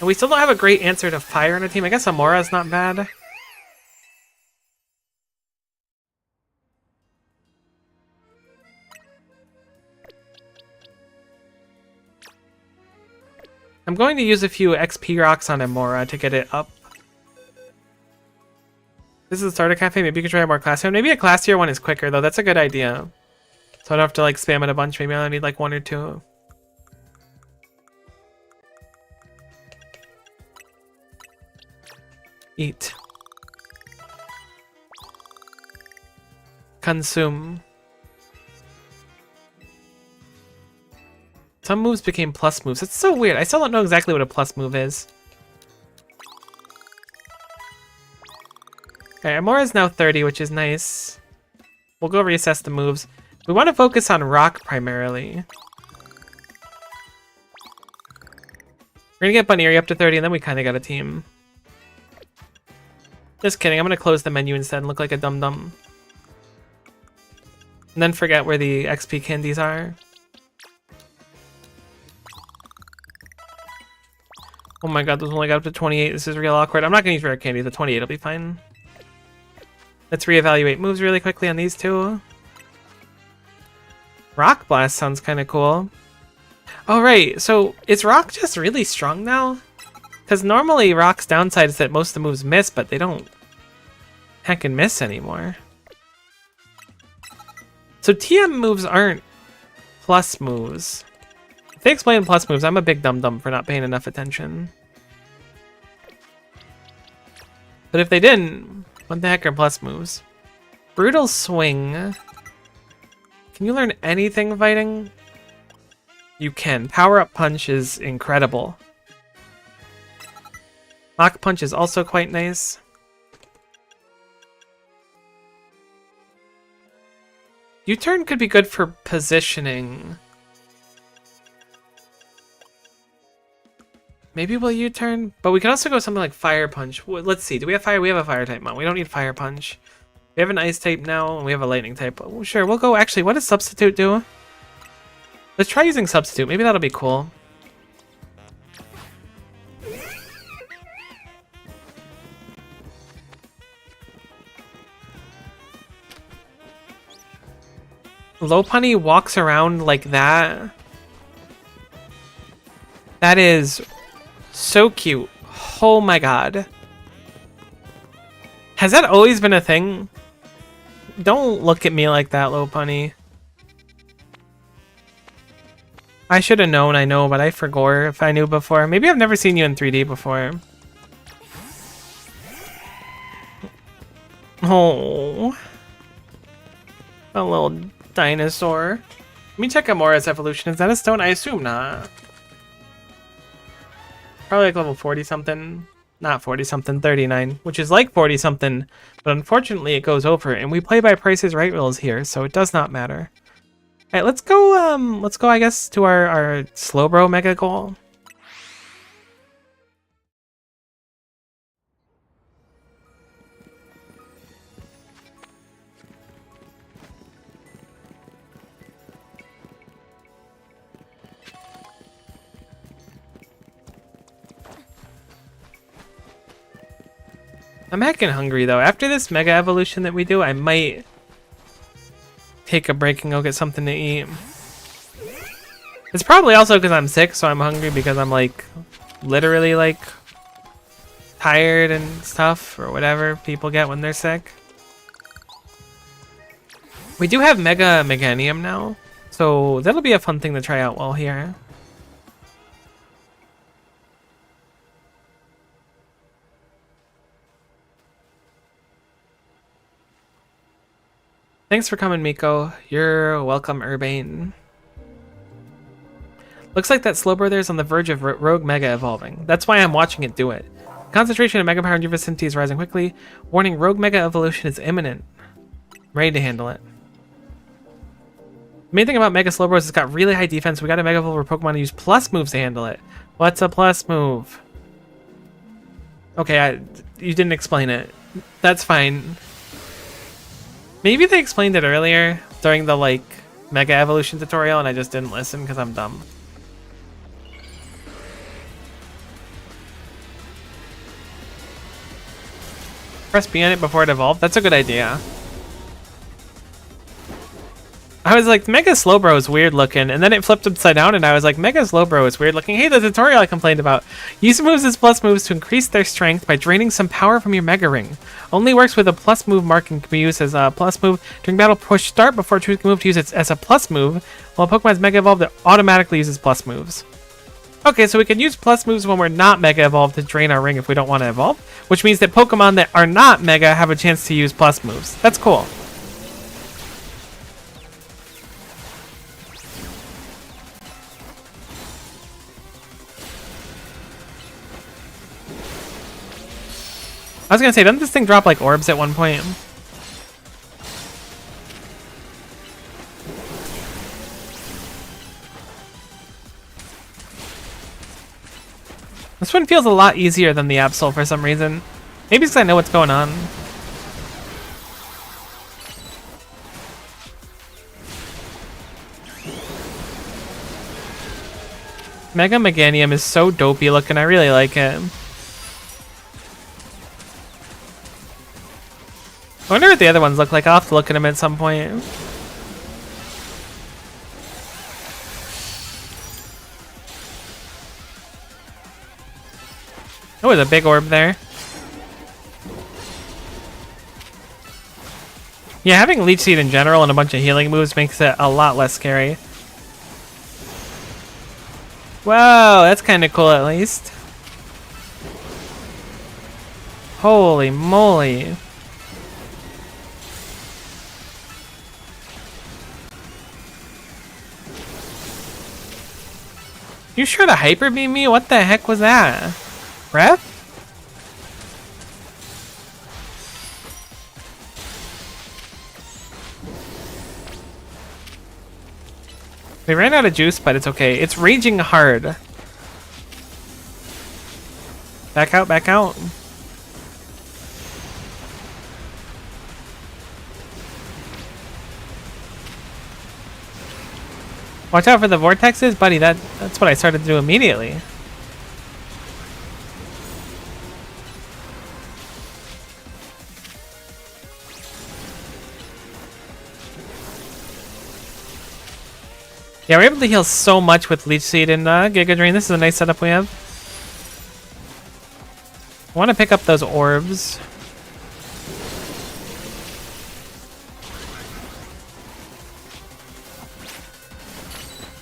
[SPEAKER 1] And we still don't have a great answer to fire on a team. I guess Amora's not bad. I'm going to use a few XP rocks on Amora to get it up. This is a starter cafe. Maybe you could try a more classy one. Maybe a classier one is quicker, though. That's a good idea. So I don't have to like spam it a bunch. Maybe I only need like 1 or 2. Eat. Consume. Some moves became plus moves. It's so weird. I still don't know exactly what a plus move is. Okay, Amora is now 30, which is nice. We'll go reassess the moves. We want to focus on rock primarily. We're gonna get Buniri up to 30, and then we kind of got a team. Just kidding. I'm gonna close the menu instead and look like a dum-dum. And then forget where the XP candies are. Oh my god, those only got up to 28. This is real awkward. I'm not gonna use rare candy. The 28 will be fine. Let's reevaluate moves really quickly on these 2. Rock Blast sounds kind of cool. Oh, right. So is Rock just really strong now? Because normally Rock's downside is that most of the moves miss, but they don't heckin' miss anymore. So TM moves aren't plus moves. If they explain plus moves, I'm a big dum-dum for not paying enough attention. But if they didn't, what the heck are plus moves? Brutal Swing. Can you learn anything fighting? You can. Power-up Punch is incredible. Mach Punch is also quite nice. U-turn could be good for positioning. Maybe we'll U-turn, but we can also go something like Fire Punch. Let's see, do we have fire? We have a fire type now. We don't need Fire Punch. We have an ice type now, and we have a lightning type. Oh, sure, we'll go. Actually, what does Substitute do? Let's try using Substitute. Maybe that'll be cool. Lopunny walks around like that. That is so cute. Oh my god. Has that always been a thing? Don't look at me like that, Lopunny. I should have known, I know, but I forgot if I knew before. Maybe I've never seen you in 3D before. Oh. A little dinosaur. Let me check Amora's evolution. Is that a stone? I assume not. Probably like level 40 something. Not 40 something, 39, which is like 40 something, but unfortunately it goes over, and we play by Price is Right rules here, so it does not matter. Alright, let's go I guess to our Slowbro mega goal. I'm heckin' hungry though. After this mega evolution that we do, I might take a break and go get something to eat. It's probably also because I'm sick, so I'm hungry because I'm like literally like tired and stuff or whatever people get when they're sick. We do have Mega Meganium now, so that'll be a fun thing to try out while here. Thanks for coming, Miko. You're welcome, Urbane. Looks like that Slowbro there is on the verge of Rogue Mega evolving. That's why I'm watching it do it. Concentration of Mega Power in your vicinity is rising quickly. Warning, Rogue Mega evolution is imminent. I'm ready to handle it. The main thing about Mega Slowbro is it's got really high defense. We got a Mega Evolver Pokemon to use plus moves to handle it. What's a plus move? Okay, you didn't explain it. That's fine. Maybe they explained it earlier during the like Mega Evolution tutorial and I just didn't listen because I'm dumb. Press B on it before it evolved. That's a good idea. I was like, Mega Slowbro is weird looking, and then it flipped upside down, and I was like, Mega Slowbro is weird looking. Hey, the tutorial I complained about. Use moves as plus moves to increase their strength by draining some power from your Mega Ring. Only works with a plus move mark and can be used as a plus move during battle. Push start before choosing a move to use it as a plus move. While Pokemon's Mega Evolved, it automatically uses plus moves. Okay, so we can use plus moves when we're not Mega Evolved to drain our ring if we don't want to evolve, which means that Pokemon that are not Mega have a chance to use plus moves. That's cool. I was gonna say, doesn't this thing drop like orbs at one point? This one feels a lot easier than the Absol for some reason. Maybe because I know what's going on. Mega Meganium is so dopey looking, I really like it. I wonder what the other ones look like. I'll have to look at them at some point. Oh, there's a big orb there. Yeah, having Leech Seed in general and a bunch of healing moves makes it a lot less scary. Wow, that's kind of cool at least. Holy moly. You sure to Hyper Beam me? What the heck was that? Rep? We ran out of juice, but it's okay. It's raging hard. Back out, back out. Watch out for the vortexes, buddy. That's what I started to do immediately. Yeah, we're able to heal so much with Leech Seed and Giga Drain. This is a nice setup we have. I want to pick up those orbs.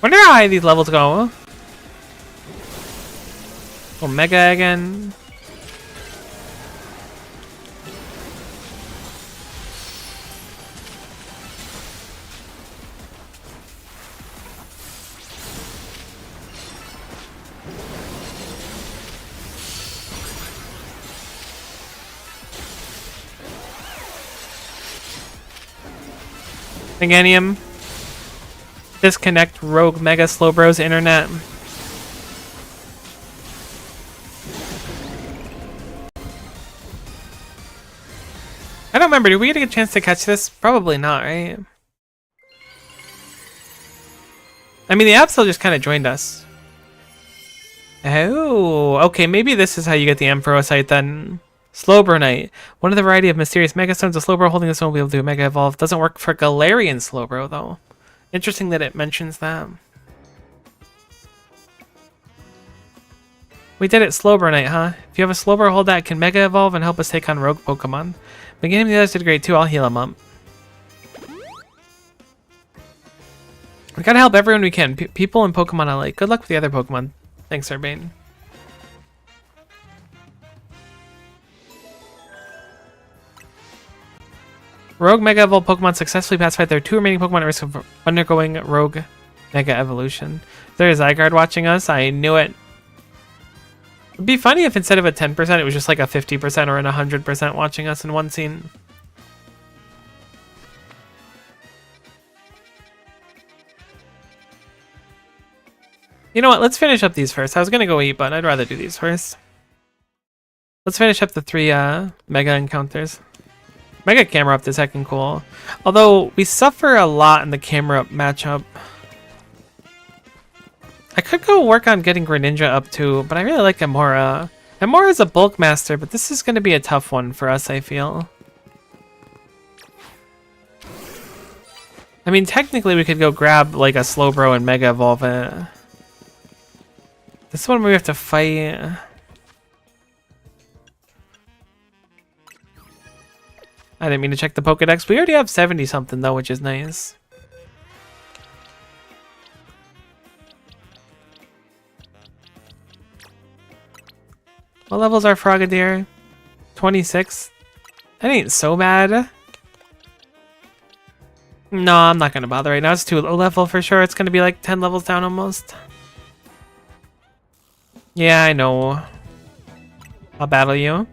[SPEAKER 1] Wonder how high these levels go. Omega again. Meganium. Disconnect Rogue Mega Slowbro's internet. I don't remember. Did we get a chance to catch this? Probably not, right? I mean, the Absol just kind of joined us. Oh, okay. Maybe this is how you get the Ampharocyte then. Slowbro Knight. One of the variety of mysterious Megastones. A Slowbro holding this one will be able to do a Mega Evolve. Doesn't work for Galarian Slowbro, though. Interesting that it mentions that. We did it Slowbro Knight, huh? If you have a Slowbro, hold that. It can Mega Evolve and help us take on Rogue Pokemon. Meganium and the others did great too. I'll heal them up. We gotta help everyone we can. People and Pokemon alike. Good luck with the other Pokemon. Thanks, Urbane. Rogue Mega Evolved Pokemon successfully pacified their 2 remaining Pokemon at risk of undergoing Rogue Mega Evolution. There's Zygarde watching us. I knew it. It'd be funny if instead of a 10%, it was just like a 50% or an 100% watching us in one scene. You know what? Let's finish up these first. I was going to go eat, but I'd rather do these first. Let's finish up the 3 Mega encounters. Mega Camera Up is heckin' cool. Although, we suffer a lot in the Camera Up matchup. I could go work on getting Greninja up too, but I really like Amora. Amora is a bulk master, but this is going to be a tough one for us, I feel. I mean, technically we could go grab like a Slowbro and Mega Evolve it. This one we have to fight. I didn't mean to check the Pokedex. We already have 70 something though, which is nice. What levels are Frogadier? 26? That ain't so bad. No, I'm not gonna bother right now. It's too low level for sure. It's gonna be like 10 levels down almost. Yeah, I know. I'll battle you.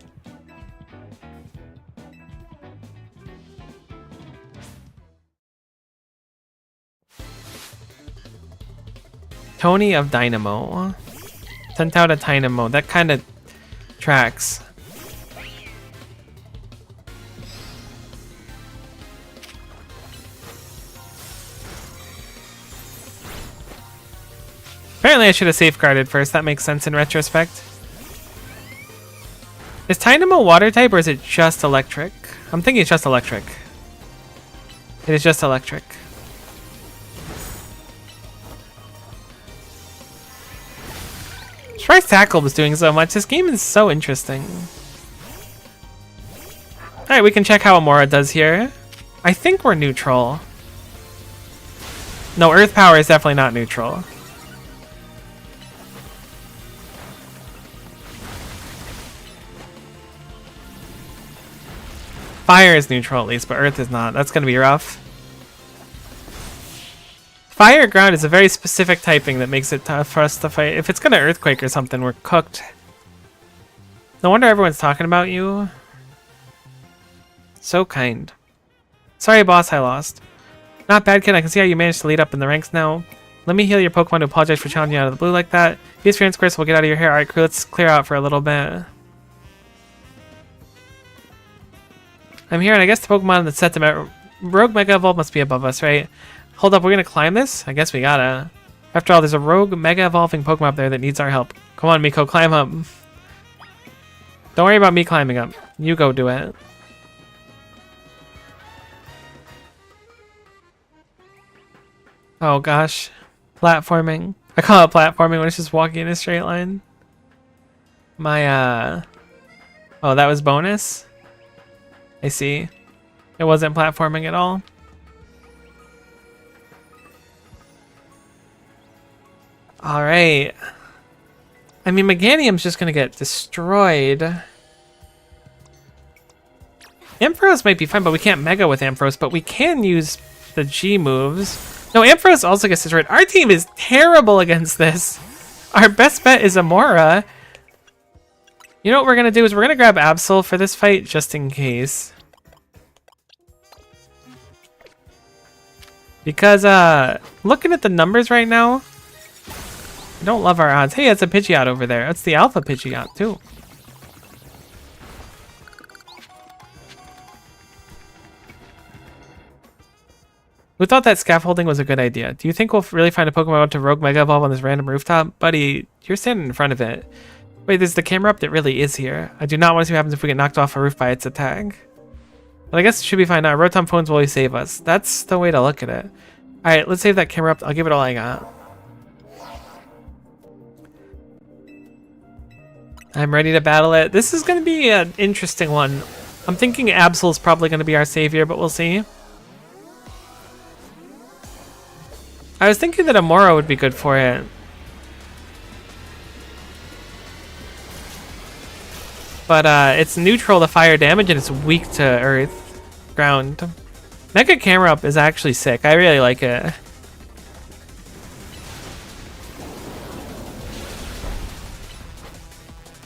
[SPEAKER 1] Tony of Dynamo. Sent out a Dynamo. That kind of tracks. Apparently I should have safeguarded first. That makes sense in retrospect. Is Dynamo water type or is it just electric? I'm thinking it's just electric. It is just electric. Surprised Tackle was doing so much. This game is so interesting. Alright, we can check how Amora does here. I think we're neutral. No, Earth Power is definitely not neutral. Fire is neutral at least, but Earth is not. That's going to be rough. Fire Ground is a very specific typing that makes it tough for us to fight. If it's going to Earthquake or something, we're cooked. No wonder everyone's talking about you. So kind. Sorry, boss, I lost. Not bad, kid. I can see how you managed to lead up in the ranks now. Let me heal your Pokemon to apologize for challenging you out of the blue like that. If you experience Chris, we'll get out of your hair. Alright, crew, let's clear out for a little bit. I'm here, and I guess the Pokemon that set them at Rogue Mega Evolve must be above us, right? Hold up, we're gonna climb this? I guess we gotta. After all, there's a rogue mega evolving Pokemon up there that needs our help. Come on, Miko, climb up. Don't worry about me climbing up. You go do it. Oh gosh. Platforming. I call it platforming when it's just walking in a straight line. My, oh, that was bonus? I see. It wasn't platforming at all. Alright. I mean, Meganium's just gonna get destroyed. Ampharos might be fine, but we can't Mega with Ampharos, but we can use the G moves. No, Ampharos also gets destroyed. Our team is terrible against this. Our best bet is Amora. You know what we're gonna do is we're gonna grab Absol for this fight, just in case. Because, looking at the numbers right now, I don't love our odds. Hey, it's a Pidgeot over there. That's the Alpha Pidgeot, too. Who thought that scaffolding was a good idea? Do you think we'll really find a Pokemon about to Rogue Mega Evolve on this random rooftop? Buddy, you're standing in front of it. Wait, there's the camera up that really is here. I do not want to see what happens if we get knocked off a roof by its attack. But I guess it should be fine now. Rotom phones will always save us. That's the way to look at it. Alright, let's save that camera up. I'll give it all I got. I'm ready to battle it. This is going to be an interesting one. I'm thinking Absol's probably going to be our savior, but we'll see. I was thinking that Amora would be good for it. But it's neutral to fire damage and it's weak to earth, ground. Mega Camera Up is actually sick. I really like it.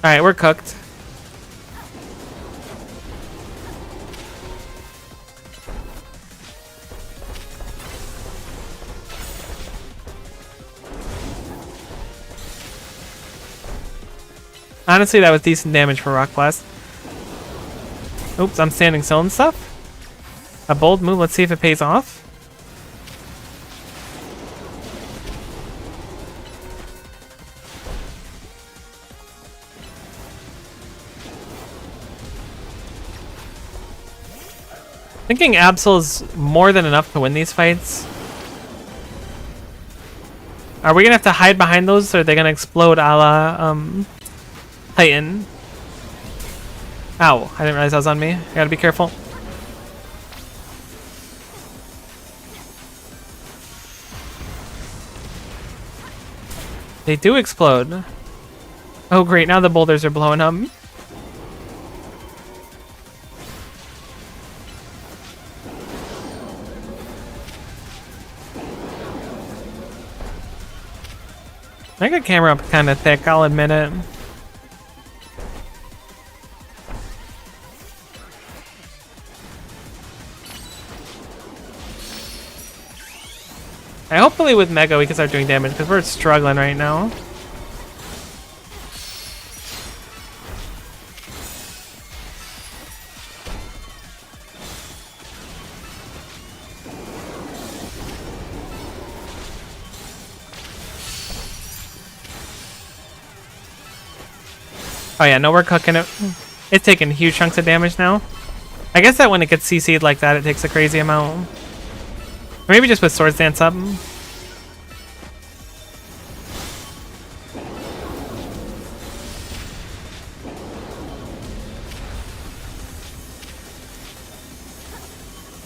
[SPEAKER 1] Alright, we're cooked. Honestly, that was decent damage for Rock Blast. Oops, I'm standing still and stuff. A bold move, let's see if it pays off. Thinking Absol is more than enough to win these fights. Are we gonna have to hide behind those, or are they gonna explode a la Titan? Ow, I didn't realize that was on me. I gotta be careful. They do explode. Oh great, now the boulders are blowing up. Mega Camera Up kind of thick, I'll admit it. Hopefully with Mega we can start doing damage because we're struggling right now. Oh yeah, no, we're cooking it. It's taking huge chunks of damage now. I guess that when it gets CC'd like that, it takes a crazy amount. Or maybe just with Swords Dance up.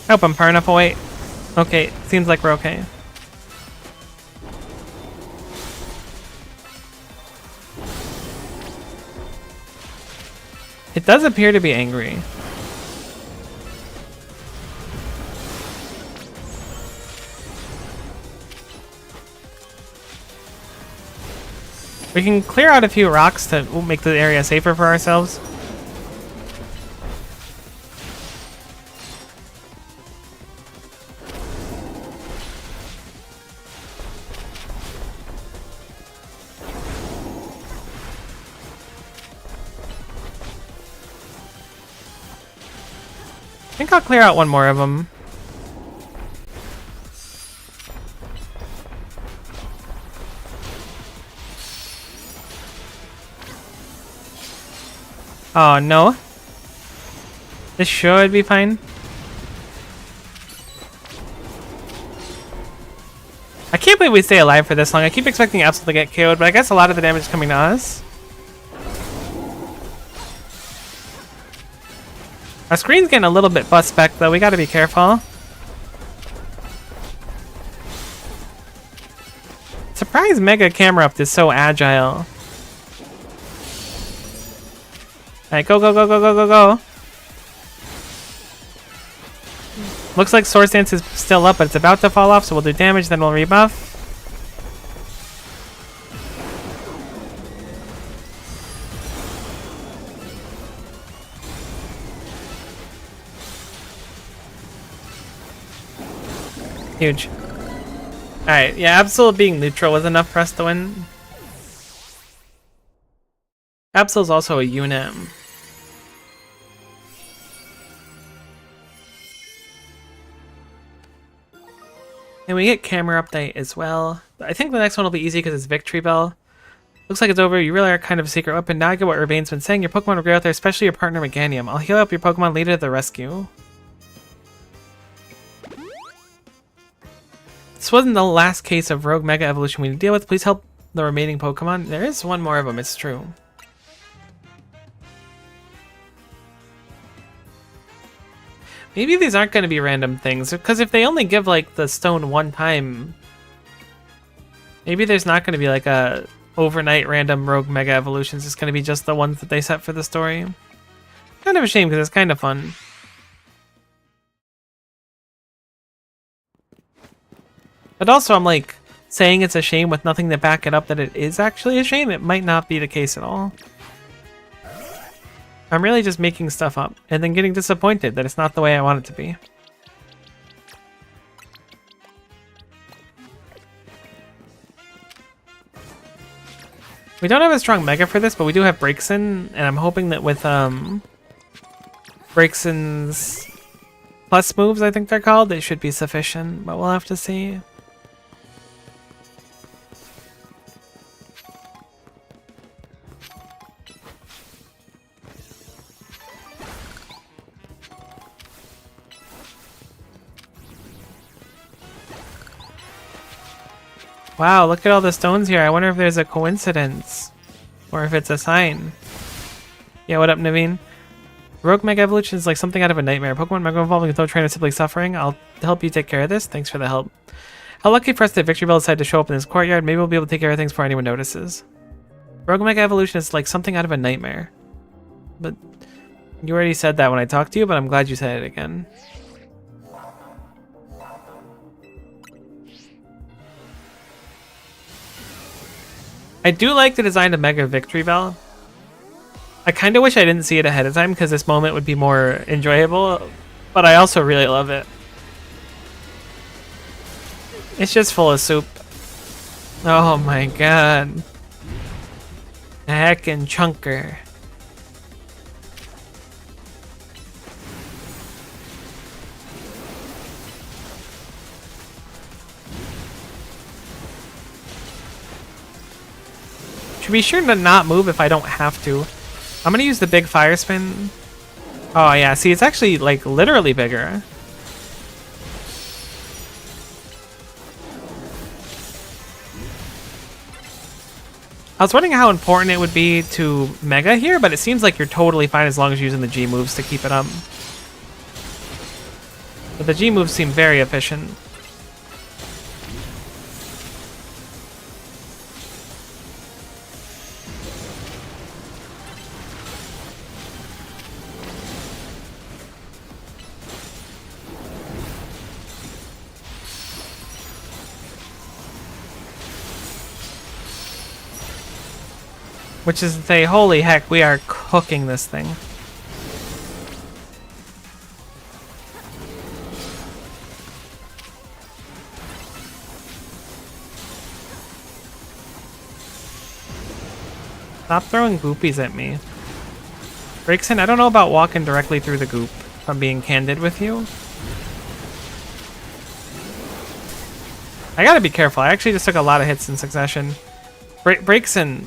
[SPEAKER 1] Nope, I'm far enough away. Okay, seems like we're okay. It does appear to be angry. We can clear out a few rocks to make the area safer for ourselves. I think I'll clear out one more of them. Oh, no. This should be fine. I can't believe we stay alive for this long. I keep expecting Absol to get KO'd, but I guess a lot of the damage is coming to us. Our screen's getting a little bit bust back though. We gotta be careful. Surprised Mega Camera Up is so agile. Alright, go, go, go, go, go, go, go. Looks like Swords Dance is still up, but it's about to fall off, so we'll do damage, then we'll rebuff. Huge. Alright, yeah, Absol being neutral was enough for us to win. Absol's also a unit. And we get camera update as well. I think the next one will be easy because it's Victory Bell. Looks like it's over. You really are kind of a secret weapon. Now I get what Urbane's been saying. Your Pokemon will grow out there, especially your partner Meganium. I'll heal up your Pokemon, lead it to the rescue. This wasn't the last case of Rogue Mega Evolution we need to deal with. Please help the remaining Pokemon. There is one more of them, it's true. Maybe these aren't going to be random things, because if they only give like the stone one time, maybe there's not going to be like a overnight random Rogue Mega Evolutions. It's going to be just the ones that they set for the story. Kind of a shame because it's kind of fun. But also I'm like saying it's a shame with nothing to back it up that it is actually a shame. It might not be the case at all. I'm really just making stuff up and then getting disappointed that it's not the way I want it to be. We don't have a strong Mega for this, but we do have Braixen, and I'm hoping that with Braixen's plus moves, I think they're called, it should be sufficient, but we'll have to see. Wow, look at all the stones here. I wonder if there's a coincidence or if it's a sign. Yeah, what up, Naveen? Rogue Mega Evolution is like something out of a nightmare. Pokemon Mega Evolving with no trainer simply suffering. I'll help you take care of this. Thanks for the help. How lucky for us that Victory Bell decided to show up in this courtyard. Maybe we'll be able to take care of things before anyone notices. Rogue Mega Evolution is like something out of a nightmare. But you already said that when I talked to you, but I'm glad you said it again. I do like the design of Mega Victory Bell. I kind of wish I didn't see it ahead of time because this moment would be more enjoyable, but I also really love it. It's just full of soup. Oh my god. Heckin' chunker. Should be sure to not move if I don't have to. I'm gonna use the big fire spin. Oh yeah, see, it's actually like literally bigger. I was wondering how important it would be to Mega here, but it seems like you're totally fine as long as you're using the G moves to keep it up. But the G moves seem very efficient. Which is to say, holy heck, we are cooking this thing. Stop throwing goopies at me. Braixen, I don't know about walking directly through the goop, if I'm being candid with you. I gotta be careful. I actually just took a lot of hits in succession. Braixen.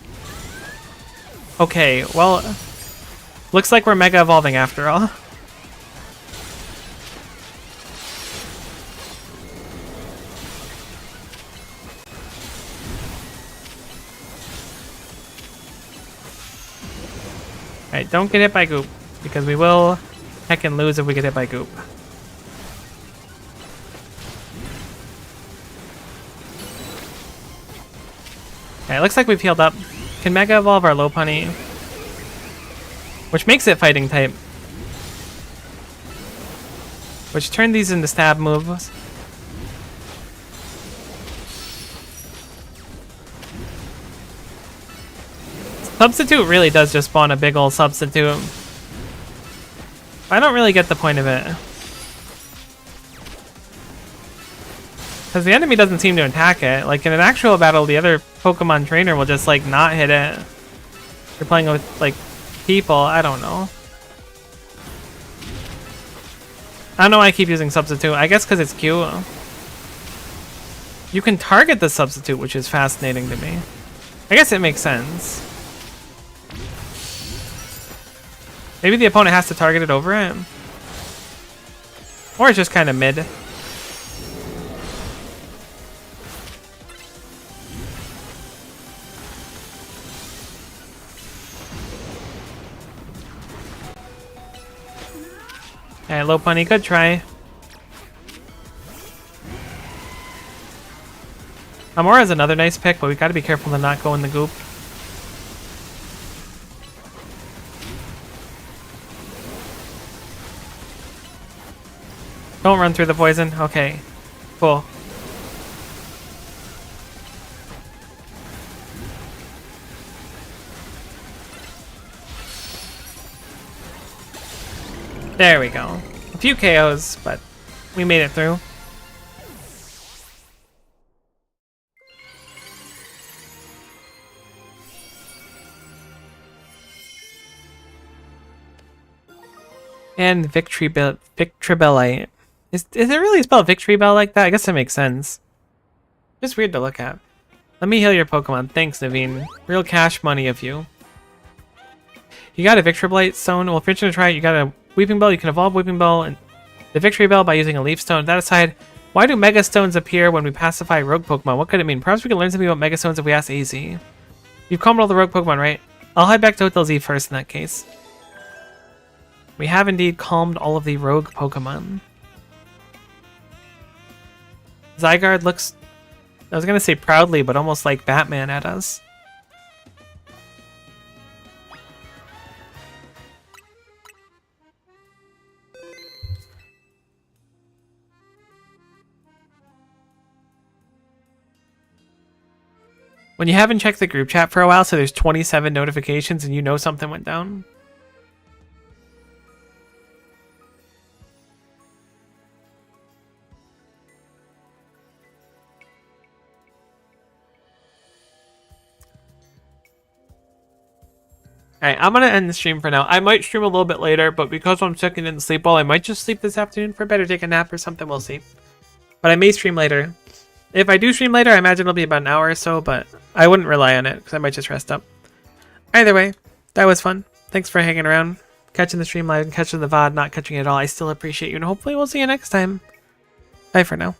[SPEAKER 1] Okay, well, Looks like we're Mega Evolving after all. Alright, don't get hit by Goop, because we will heckin' lose if we get hit by Goop. Alright, looks like we've healed up. Can Mega Evolve our Lopunny, which makes it Fighting type. Which turned these into stab moves. Substitute really does just spawn a big ol' substitute. I don't really get the point of it. Because the enemy doesn't seem to attack it. Like in an actual battle, the other Pokemon trainer will just like not hit it. You're playing with like people, I don't know. I don't know why I keep using substitute. I guess because it's cute. You can target the substitute, which is fascinating to me. I guess it makes sense. Maybe the opponent has to target it over it. Or it's just kind of mid. Alright, Lopunny, good try. Amora's another nice pick, but we gotta be careful to not go in the goop. Don't run through the poison. Okay. Cool. There we go. A few KOs, but we made it through. And Victreebelite. Is it really spelled Victreebel like that? I guess that makes sense. Just weird to look at. Let me heal your Pokemon. Thanks, Naveen. Real cash money of you. You got a Victreebelite stone. Well, if you're going to try it, you got a Weeping Bell. You can evolve Weeping Bell and the Victreebel by using a Leaf Stone. That aside, why do Mega Stones appear when we pacify Rogue Pokemon? What could it mean? Perhaps we can learn something about Mega Stones if we ask AZ. You've calmed all the Rogue Pokemon, right? I'll head back to Hotel Z first in that case. We have indeed calmed all of the Rogue Pokemon. Zygarde looks, I was going to say proudly, but almost like Batman at us. When you haven't checked the group chat for a while, so there's 27 notifications and you know something went down. Alright, I'm going to end the stream for now. I might stream a little bit later, but because I'm sick and didn't sleep well, I might just sleep this afternoon for better, take a nap or something, we'll see. But I may stream later. If I do stream later, I imagine it'll be about an hour or so, but I wouldn't rely on it, because I might just rest up. Either way, that was fun. Thanks for hanging around, catching the stream live, and catching the VOD, not catching it all. I still appreciate you, and hopefully we'll see you next time. Bye for now.